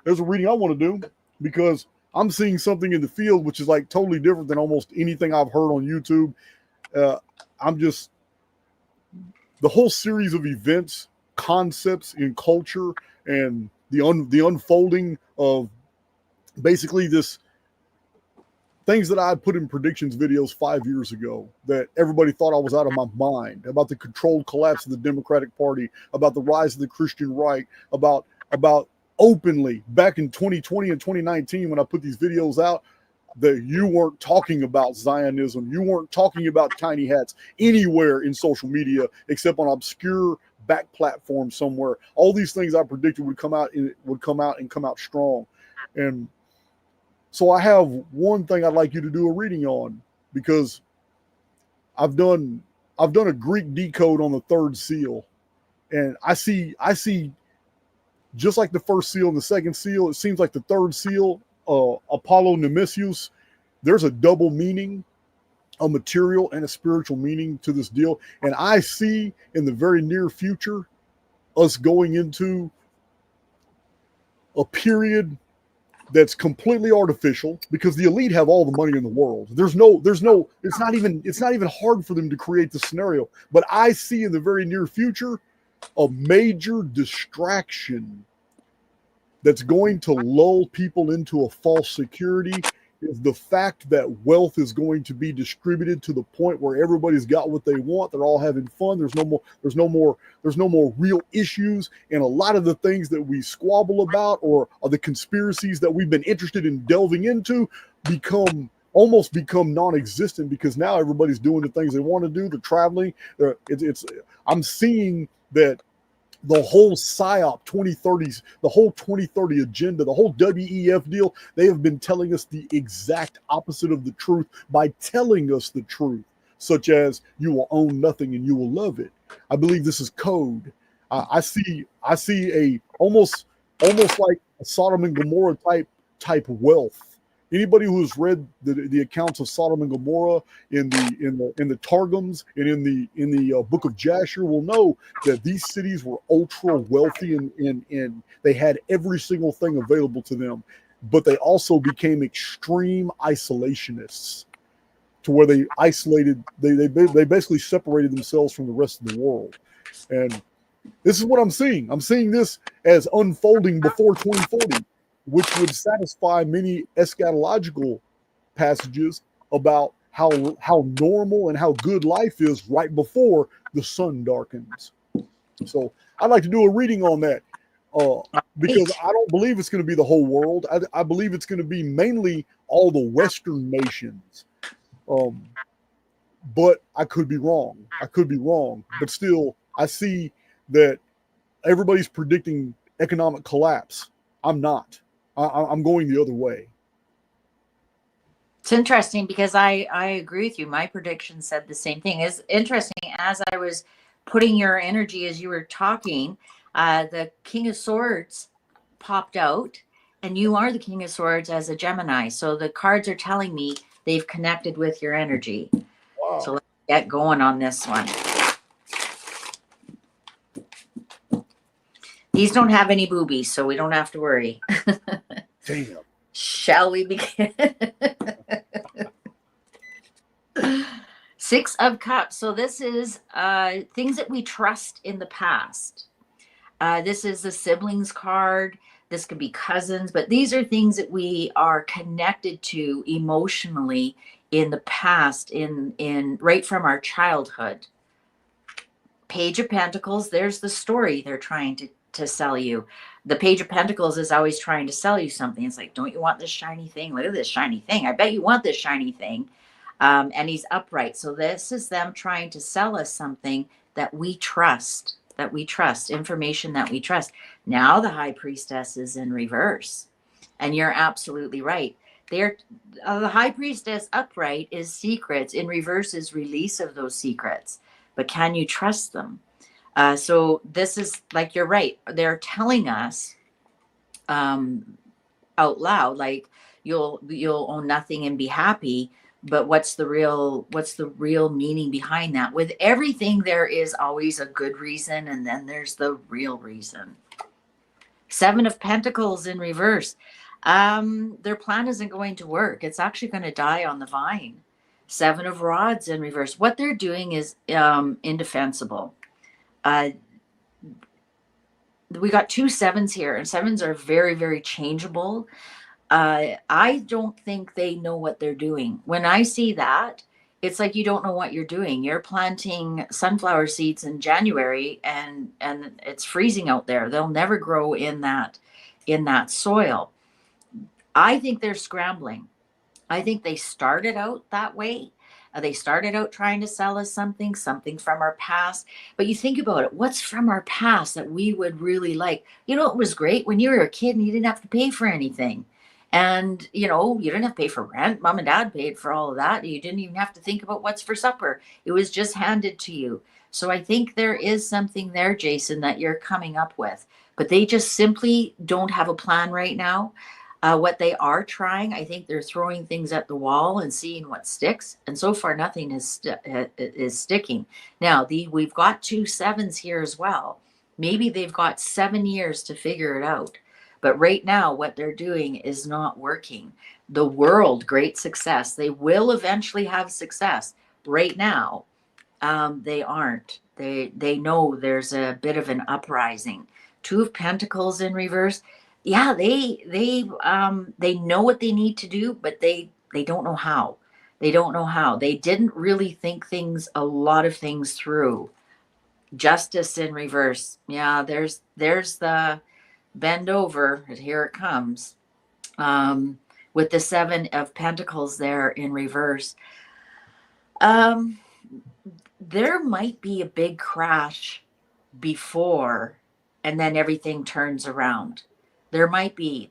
There's a reading I want to do because I'm seeing something in the field which is like totally different than almost anything I've heard on YouTube. I'm just, the whole series of events, concepts in culture, and the unfolding of basically this things that I had put in predictions videos 5 years ago that everybody thought I was out of my mind, about the controlled collapse of the Democratic Party, about the rise of the Christian right, about openly back in 2020 and 2019 when I put these videos out, that you weren't talking about Zionism, you weren't talking about tiny hats anywhere in social media except on obscure back platforms somewhere. All these things I predicted would come out and come out strong. And so I have one thing I'd like you to do a reading on, because I've done a Greek decode on the third seal, and I see just like the first seal and the second seal, it seems like the third seal, Apollo Nemesis, there's a double meaning, a material and a spiritual meaning to this deal. And I see in the very near future us going into a period that's completely artificial, because the elite have all the money in the world. It's not even hard for them to create the scenario. But I see in the very near future a major distraction that's going to lull people into a false security, is the fact that wealth is going to be distributed to the point where everybody's got what they want. They're all having fun. There's no more real issues. And a lot of the things that we squabble about, or are the conspiracies that we've been interested in delving into, become non-existent, because now everybody's doing the things they want to do. They're traveling. I'm seeing that the whole PSYOP 2030s, the whole 2030 agenda, the whole WEF deal, they have been telling us the exact opposite of the truth by telling us the truth, such as you will own nothing and you will love it. I believe this is code. I see a almost like a Sodom and Gomorrah type wealth. Anybody who's read the accounts of Sodom and Gomorrah in the Targums and in the book of Jasher will know that these cities were ultra wealthy, and they had every single thing available to them, but they also became extreme isolationists, to where they basically separated themselves from the rest of the world. And this is what I'm seeing. I'm seeing this as unfolding before 2040, which would satisfy many eschatological passages about how normal and how good life is right before the sun darkens. So I'd like to do a reading on that, because I don't believe it's going to be the whole world. I believe it's going to be mainly all the Western nations. But I could be wrong. But still, I see that everybody's predicting economic collapse. I'm not. I'm going the other way. It's interesting because I agree with you. My prediction said the same thing. It's interesting as I was putting your energy as you were talking, the King of Swords popped out, and you are the King of Swords as a Gemini. So the cards are telling me they've connected with your energy. Wow. So let's get going on this one. These don't have any boobies, so we don't have to worry. Damn. Shall we begin? Six of Cups. So this is things that we trust in the past. This is the siblings card. This could be cousins, but these are things that we are connected to emotionally in the past, in right from our childhood. Page of Pentacles. There's the story they're trying to sell you. The Page of Pentacles is always trying to sell you something. It's like, don't you want this shiny thing? Look at this shiny thing. I bet you want this shiny thing. And he's upright. So this is them trying to sell us something that we trust, information that we trust. Now the High Priestess is in reverse. And you're absolutely right. The High Priestess upright is secrets. In reverse is release of those secrets. But can you trust them? So this is like, you're right. They're telling us out loud, like you'll own nothing and be happy. But what's the real meaning behind that? With everything, there is always a good reason, and then there's the real reason. Seven of Pentacles in reverse. Their plan isn't going to work. It's actually going to die on the vine. Seven of Rods in reverse. What they're doing is indefensible. We got two sevens here, and sevens are very, very changeable. I don't think they know what they're doing. When I see that, it's like you don't know what you're doing. You're planting sunflower seeds in January, and it's freezing out there. They'll never grow in that soil. I think they're scrambling. I think they started out that way. They started out trying to sell us something from our past. But you think about it, what's from our past that we would really like? You know, it was great when you were a kid and you didn't have to pay for anything. And, you know, you didn't have to pay for rent. Mom and dad paid for all of that. You didn't even have to think about what's for supper. It was just handed to you. So I think there is something there, Jason, that you're coming up with. But they just simply don't have a plan right now. What they are trying, I think they're throwing things at the wall and seeing what sticks. And so far, nothing is sticking. Now, we've got two sevens here as well. Maybe they've got 7 years to figure it out. But right now, what they're doing is not working. The world, great success. They will eventually have success. Right now, they aren't. They know there's a bit of an uprising. Two of Pentacles in reverse. Yeah, they know what they need to do, but they don't know how. They don't know how. They didn't really think a lot of things through. Justice in reverse. Yeah, there's the bend over, and here it comes. With the Seven of Pentacles there in reverse. There might be a big crash before, and then everything turns around. There might be,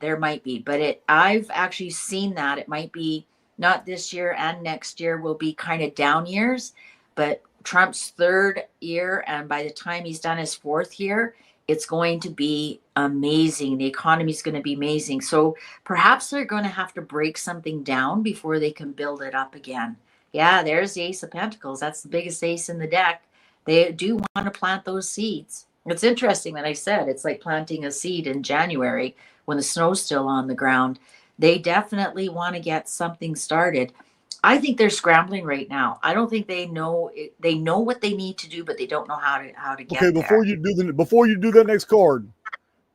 but I've actually seen that. It might be not this year, and next year will be kind of down years, but Trump's third year, and by the time he's done his fourth year, it's going to be amazing. The economy is going to be amazing. So perhaps they're going to have to break something down before they can build it up again. Yeah, there's the Ace of Pentacles. That's the biggest ace in the deck. They do want to plant those seeds. It's interesting that I said it's like planting a seed in January when the snow's still on the ground. They definitely want to get something started. I think they're scrambling right now. I don't think they know what they need to do, but they don't know how to get there. Okay, before you do that next card.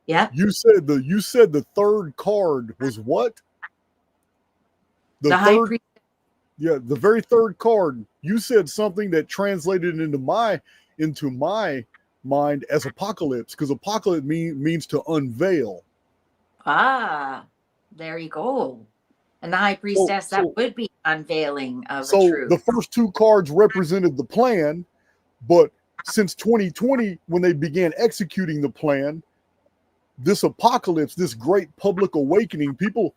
Yeah. You said the third card was what? The High third. Yeah, the very third card. You said something that translated into my mind as apocalypse, because apocalypse means to unveil. Ah, there you go. And the High Priestess, that would be unveiling of the truth. So the first two cards represented the plan, but since 2020, when they began executing the plan, this apocalypse, this great public awakening, people,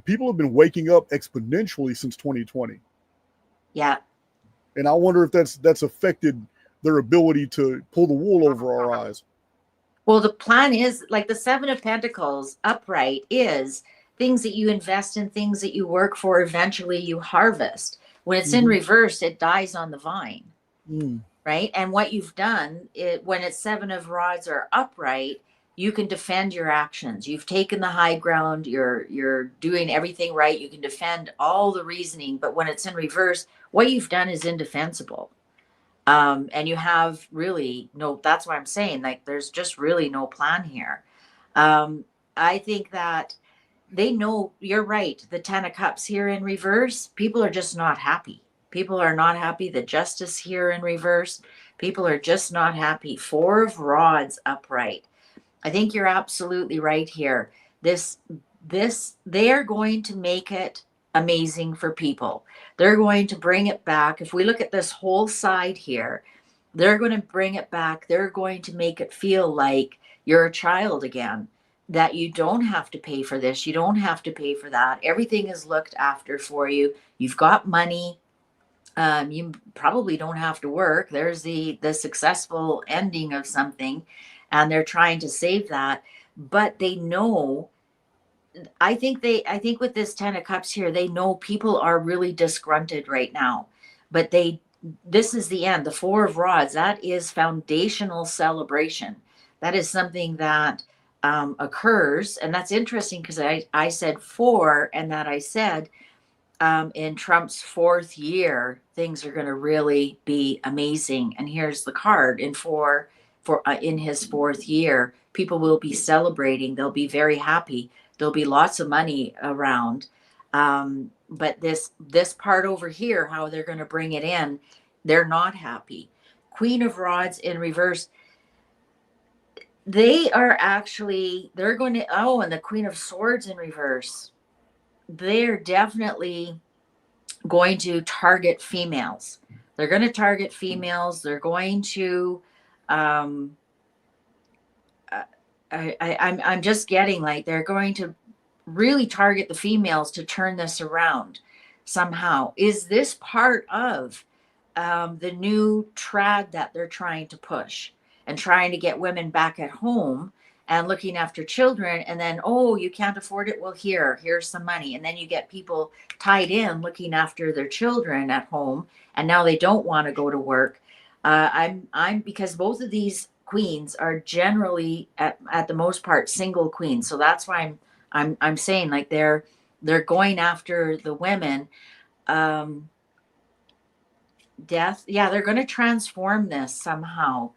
people have been waking up exponentially since 2020. Yeah. And I wonder if that's affected their ability to pull the wool over our eyes. Well, the plan is like the Seven of Pentacles upright is things that you invest in, things that you work for, eventually you harvest. When it's in reverse, it dies on the vine. Right. And what you've done when it's Seven of Rods or upright, you can defend your actions. You've taken the high ground. You're doing everything right. You can defend all the reasoning. But when it's in reverse, what you've done is indefensible. And you have really no, that's why I'm saying like there's just really no plan here. I think that they know you're right. The 10 of Cups here in reverse, people are just not happy. People are not happy. The Justice here in reverse, people are just not happy. Four of Rods upright. I think you're absolutely right here. They are going to make it amazing for people. They're going to bring it back. If we look at this whole side here, they're going to bring it back. They're going to make it feel like you're a child again, that you don't have to pay for this. You don't have to pay for that. Everything is looked after for you. You've got money. You probably don't have to work. There's the successful ending of something, and they're trying to save that. But they know, I think with this 10 of Cups here, they know people are really disgruntled right now. But this is the end. The Four of Rods, that is foundational celebration. That is something that occurs. And that's interesting because I said four, and that I said in Trump's fourth year, things are going to really be amazing. And here's the card in his fourth year, people will be celebrating. They'll be very happy. There'll be lots of money around. But this part over here, how they're going to bring it in, they're not happy. Queen of Rods in reverse. They're going to, and the Queen of Swords in reverse. They're definitely going to target females. They're going to target females. They're going to, I'm just getting like they're going to really target the females to turn this around somehow. Is this part of the new trad that they're trying to push and trying to get women back at home and looking after children? And then, oh, you can't afford it. Well, here's some money. And then you get people tied in looking after their children at home. And now they don't want to go to work. I'm because both of these queens are generally at the most part single queens. So that's why I'm saying like they're going after the women. Death. Yeah, they're going to transform this somehow.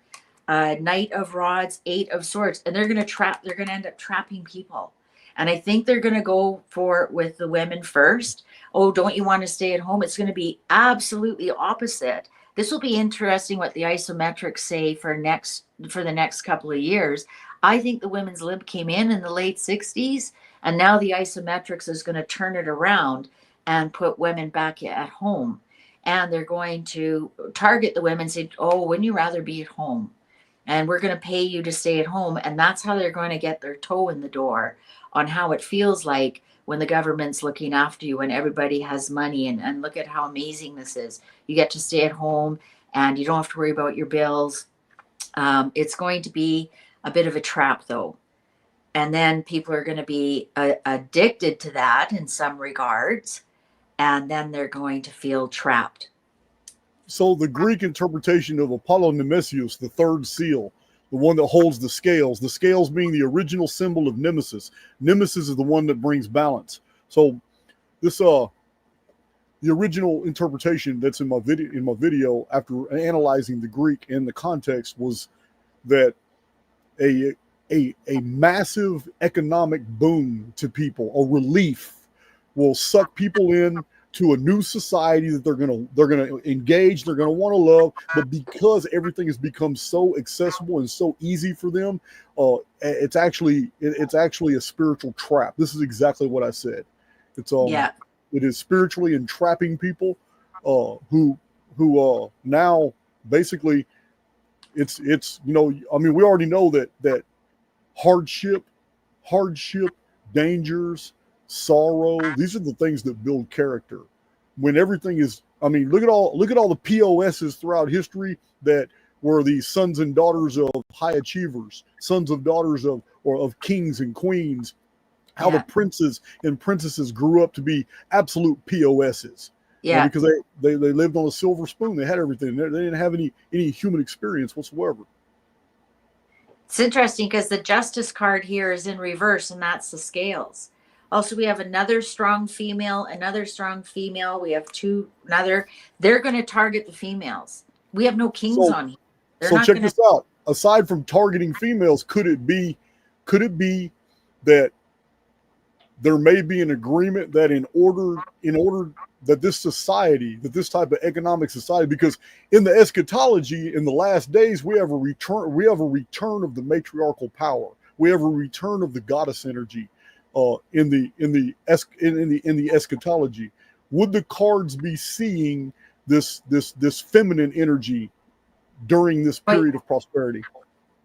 Knight of Rods, Eight of Swords, and they're going to end up trapping people. And I think they're going to go with the women first. Oh, don't you want to stay at home? It's going to be absolutely opposite. This will be interesting what the isometrics say for the next couple of years. I think the women's lib came in the late 60s, and now the isometrics is going to turn it around and put women back at home. And they're going to target the women and say, oh, wouldn't you rather be at home? And we're going to pay you to stay at home. And that's how they're going to get their toe in the door on how it feels like when the government's looking after you, when everybody has money. And look at how amazing this is. You get to stay at home and you don't have to worry about your bills. It's going to be a bit of a trap, though. And then people are going to be addicted to that in some regards. And then they're going to feel trapped. So the Greek interpretation of Apollo Nemesius, the third seal, the one that holds the scales being the original symbol of Nemesis. Nemesis is the one that brings balance. So this the original interpretation that's in my video after analyzing the Greek and the context was that a massive economic boom to people, a relief, will suck people in to a new society that they're gonna engage, they're gonna want to love, but because everything has become so accessible and so easy for them, it's actually a spiritual trap. This is exactly what I said. It's it is spiritually entrapping people who now basically it's I mean, we already know that hardship, dangers, sorrow. These are the things that build character. When everything is, I mean, look at all the POSs throughout history that were the sons and daughters of high achievers, sons of daughters of kings and queens. How the princes and princesses grew up to be absolute POSs. Yeah. Because they lived on a silver spoon. They had everything. They didn't have any human experience whatsoever. It's interesting because the justice card here is in reverse, and that's the scales. Also, we have another strong female. We have another. They're going to target the females. We have no kings on here. So check this out. Aside from targeting females, could it be that there may be an agreement that in order that this society, that this type of economic society, because in the eschatology, in the last days, we have a return of the matriarchal power. We have a return of the goddess energy in the eschatology. Would the cards be seeing this feminine energy during this period of prosperity?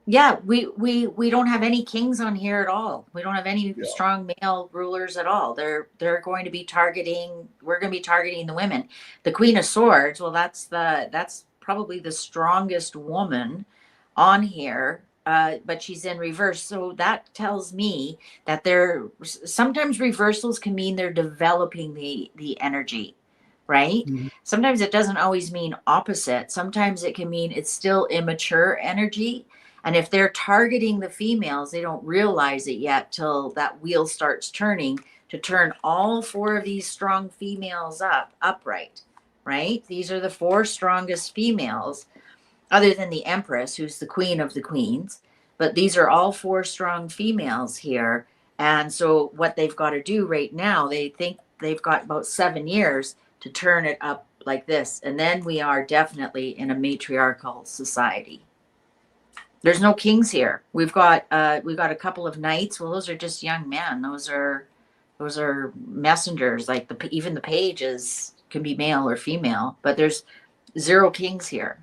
Yeah, we don't have any kings on here at all. We don't have any strong male rulers at all. They're going to be targeting. We're going to be targeting the women. The Queen of Swords. Well, that's probably the strongest woman on here, but she's in reverse. So that tells me that sometimes reversals can mean they're developing the energy, right? Mm-hmm. Sometimes it doesn't always mean opposite. Sometimes it can mean it's still immature energy. And if they're targeting the females, they don't realize it yet till that wheel starts turning to turn all 4 of these strong females upright, right? These are the 4 strongest females, other than the Empress, who's the queen of the queens. But these are all 4 strong females here. And so what they've got to do right now, they think they've got about 7 years to turn it up like this. And then we are definitely in a matriarchal society. There's no kings here. We've got a couple of knights. Well, those are just young men. Those are messengers. Like even the pages can be male or female, but there's 0 kings here.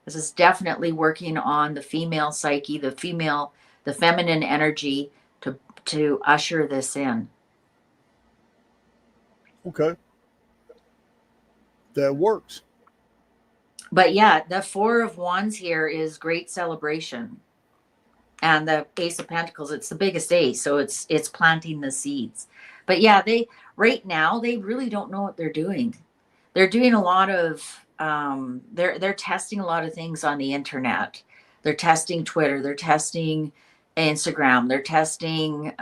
This is definitely working on the female psyche, the feminine energy to usher this in. Okay. That works. But yeah, the 4 of Wands here is great celebration. And the Ace of Pentacles, it's the biggest ace. So it's planting the seeds. But yeah, right now, they really don't know what they're doing. They're doing a lot of, they're testing a lot of things on the internet. They're testing Twitter. They're testing Instagram. They're testing,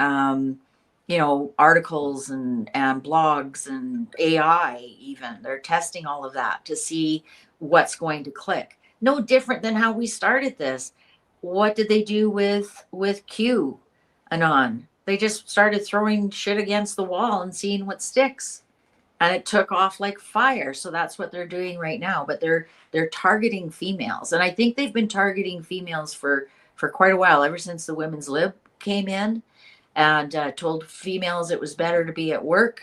articles and blogs and AI even. They're testing all of that to see what's going to click. No different than how we started this. What did they do with QAnon? They just started throwing shit against the wall and seeing what sticks. And it took off like fire. So that's what they're doing right now. But they're targeting females. And I think they've been targeting females for quite a while, ever since the Women's Lib came in and told females it was better to be at work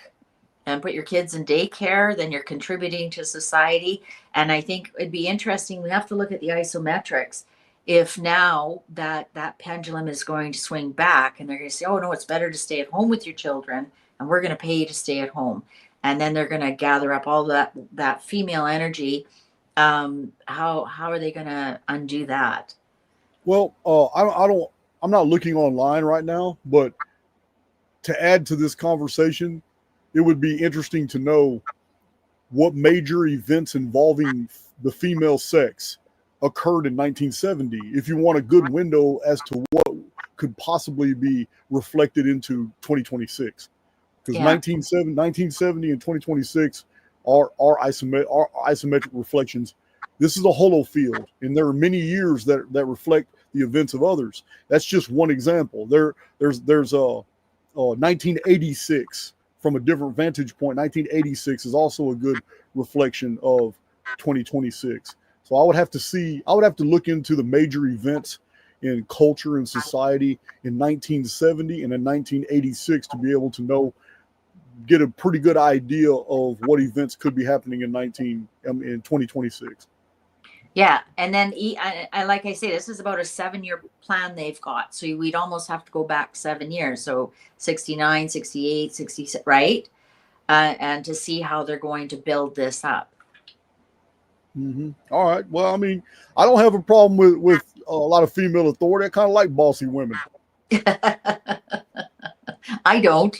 and put your kids in daycare than you're contributing to society. And I think it'd be interesting. We have to look at the isometrics. If now that pendulum is going to swing back and they're going to say, oh, no, it's better to stay at home with your children and we're going to pay you to stay at home. And then they're going to gather up all that female energy. How are they going to undo that? Well, I'm not looking online right now, but to add to this conversation, it would be interesting to know what major events involving the female sex occurred in 1970. If you want a good window as to what could possibly be reflected into 2026, because 1970 and 2026 are isometric reflections. This is a hollow field, and there are many years that reflect the events of others. That's just one example. There's 1986 from a different vantage point. 1986 is also a good reflection of 2026. So I would have to look into the major events in culture and society in 1970 and in 1986 to be able to get a pretty good idea of what events could be happening in 2026. Yeah. And then like I say, this is about a 7-year plan they've got. So we'd almost have to go back 7 years. So 69, 68, 66, right? And to see how they're going to build this up. All right. Well, I mean, I don't have a problem with a lot of female authority. I kind of like bossy women. I don't,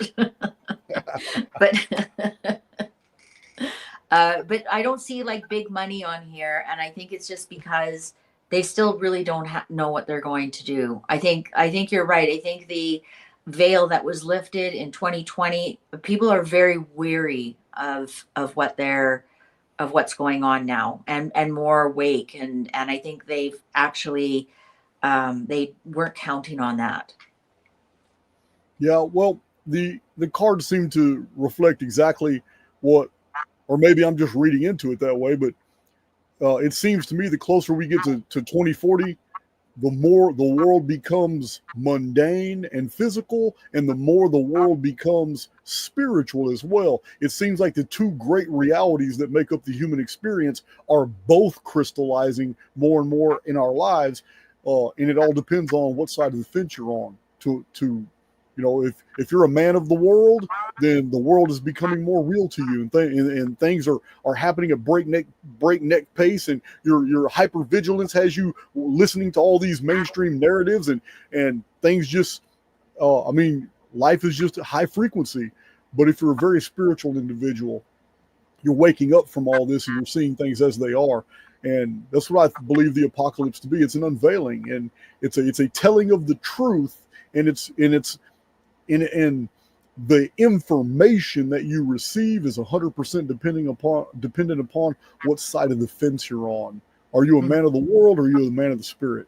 but but I don't see like big money on here, and I think it's just because they still really don't know what they're going to do. I think you're right. I think the veil that was lifted in 2020, people are very weary of what's going on now, and more awake, and I think they've actually they weren't counting on that. Yeah. Well, the cards seem to reflect exactly what, or maybe I'm just reading into it that way, but it seems to me the closer we get to 2040, the more the world becomes mundane and physical, and the more the world becomes spiritual as well. It seems like the two great realities that make up the human experience are both crystallizing more and more in our lives, and it all depends on what side of the fence you're on. If you're a man of the world, then the world is becoming more real to you, and things are happening at breakneck pace, and your hypervigilance has you listening to all these mainstream narratives, and things just I mean, life is just high frequency. But if you're a very spiritual individual, you're waking up from all this and you're seeing things as they are. And that's what I believe the apocalypse to be. It's an unveiling, and it's a telling of the truth, and it's in the information that you receive is 100% dependent upon what side of the fence you're on. Are you a man of the world, or are you a man of the spirit?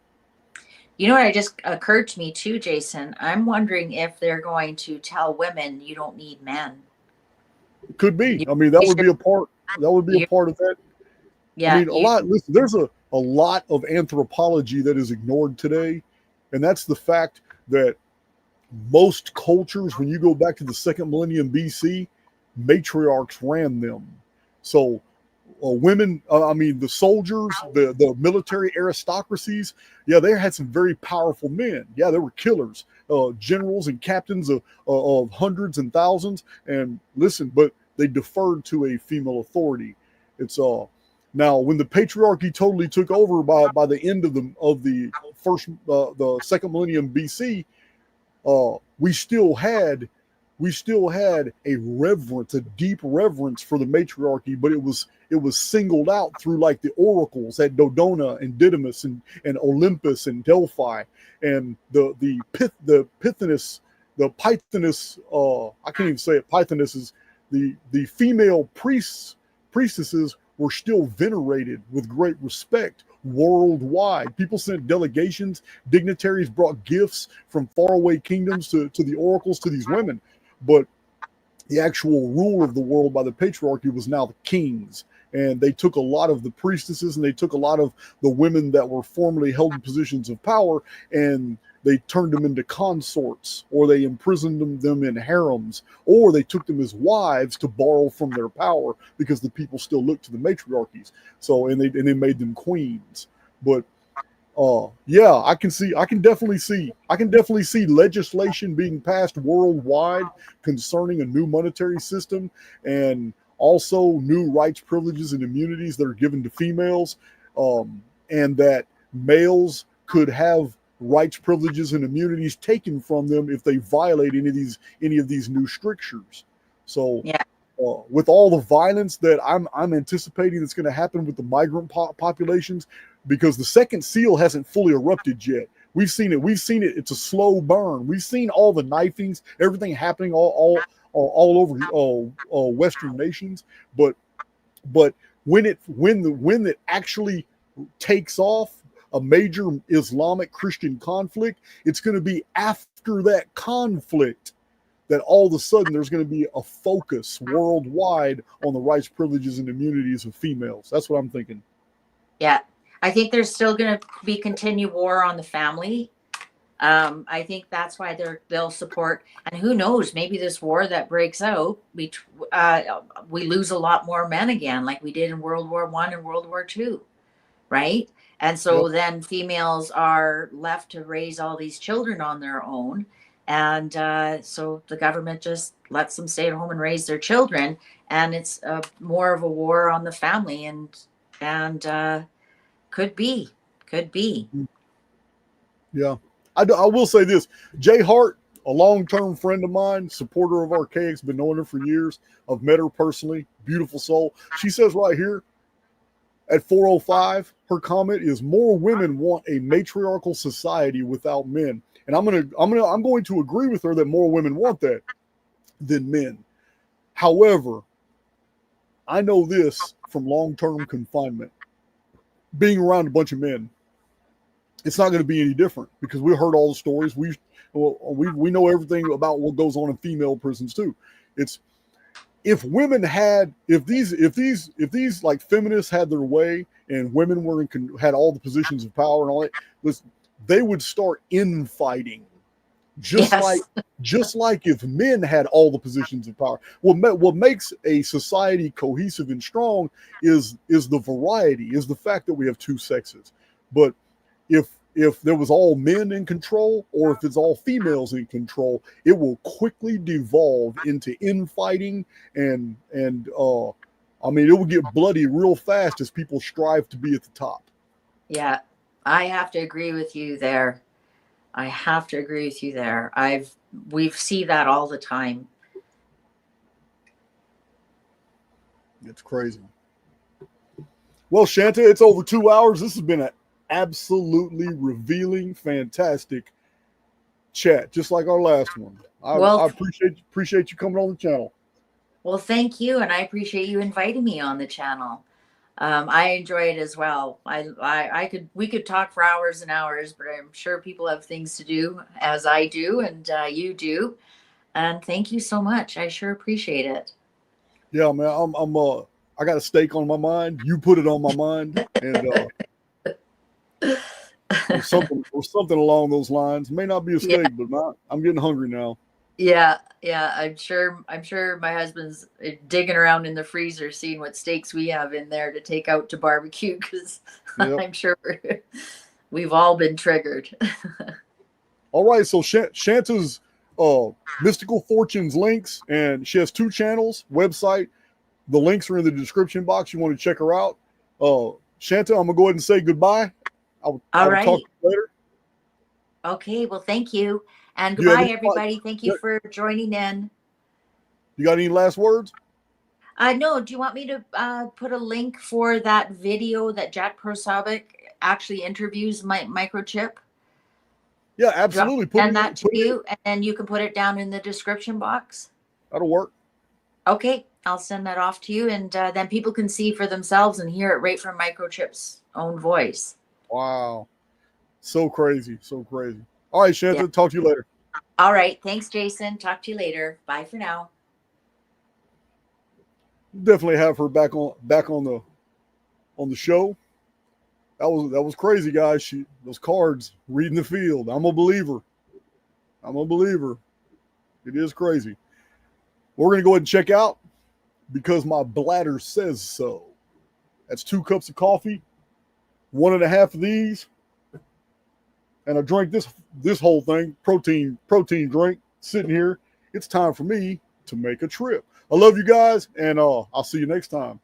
You know what? It just occurred to me too, Jason. I'm wondering if they're going to tell women you don't need men. It could be. I mean, that would be a part. That would be a part of that. Yeah. I mean, listen, there's a lot of anthropology that is ignored today, and that's the fact that most cultures, when you go back to the second millennium BC, matriarchs ran them. So women, I mean, the soldiers, the military aristocracies, yeah, they had some very powerful men. Yeah, they were killers, generals and captains of hundreds and thousands. And listen, but they deferred to a female authority. It's now when the patriarchy totally took over by the end of the second millennium BC, we still had a reverence, a deep reverence for the matriarchy, but it was singled out through like the oracles at Dodona and Didymus and Olympus and Delphi, and the Pythoness, the Pythoness, I can't even say it. Pythoness is the female priestesses were still venerated with great respect worldwide. People sent delegations, dignitaries brought gifts from faraway kingdoms to the oracles, to these women. But the actual rule of the world by the patriarchy was now the kings. And they took a lot of the priestesses, and they took a lot of the women that were formerly held in positions of power, and they turned them into consorts, or they imprisoned them in harems, or they took them as wives to borrow from their power, because the people still looked to the matriarchies. So, and they made them queens. But yeah, I can definitely see legislation being passed worldwide concerning a new monetary system, and also new rights, privileges, and immunities that are given to females, and that males could have rights, privileges, and immunities taken from them if they violate any of these new strictures. So, yeah. With all the violence that I'm anticipating that's going to happen with the migrant populations, because the second seal hasn't fully erupted yet. We've seen it. It's a slow burn. We've seen all the knifings, everything happening all over Western nations. But when it actually takes off, a major Islamic Christian conflict, it's going to be after that conflict that all of a sudden there's going to be a focus worldwide on the rights, privileges, and immunities of females. That's what I'm thinking. Yeah. I think there's still going to be continued war on the family. I think that's why they'll support. And who knows, maybe this war that breaks out, we lose a lot more men again, like we did in World War I and World War II. right? And so Yep. then females are left to raise all these children on their own. And so the government just lets them stay at home and raise their children. And it's more of a war on the family, and could be, could be. Yeah. I will say this. Jay Hart, a long-term friend of mine, supporter of Archaix, been knowing her for years. I've met her personally. Beautiful soul. She says right here at 4:05, her comment is more women want a matriarchal society without men. And I'm going to agree with her that more women want that than men. However, I know this from long-term confinement. Being around a bunch of men, it's not going to be any different because we heard all the stories. We know everything about what goes on in female prisons too. It's if women had if these like feminists had their way and women had all the positions of power and all that, they would start infighting. Just like if men had all the positions of power. What makes a society cohesive and strong is the variety, is the fact that we have two sexes. But if there was all men in control, or if it's all females in control, it will quickly devolve into infighting and it will get bloody real fast as people strive to be at the top. Yeah, I have to agree with you there. We see that all the time. It's crazy. Well, Shanta, it's over 2 hours. This has been an absolutely revealing, fantastic chat, just like our last one. I appreciate you coming on the channel. Well, thank you, and I appreciate you inviting me on the channel. I enjoy it as well. We could talk for hours and hours, but I'm sure people have things to do, as I do, and you do. And thank you so much. I sure appreciate it. Yeah, man. I got a steak on my mind. You put it on my mind, and or something along those lines. It may not be a steak, Yeah. but I'm getting hungry now. Yeah, I'm sure my husband's digging around in the freezer, seeing what steaks we have in there to take out to barbecue, because Yep. I'm sure we've all been triggered. All right, so Shanta's Mystical Fortunes links, and she has 2 channels, website. The links are in the description box. You want to check her out. Shanta, I'm gonna go ahead and say goodbye. I will talk to you later. Okay, well, thank you. And goodbye, everybody. Thank you for joining in. You got any last words? No, do you want me to put a link for that video that Jack Prosovic actually interviews Microchip? Yeah, absolutely. Send that to you, and then you can put it down in the description box. That'll work. Okay, I'll send that off to you, and then people can see for themselves and hear it right from Microchip's own voice. Wow. So crazy. So crazy. All right, Shanta, talk to you later. All right. Thanks, Jason. Talk to you later. Bye for now. Definitely have her back on the show. That was crazy, guys. Those cards, reading the field. I'm a believer. It is crazy. We're gonna go ahead and check out because my bladder says so. That's 2 cups of coffee, 1.5 of these. And I drank this whole thing, protein drink, sitting here. It's time for me to make a trip. I love you guys, and I'll see you next time.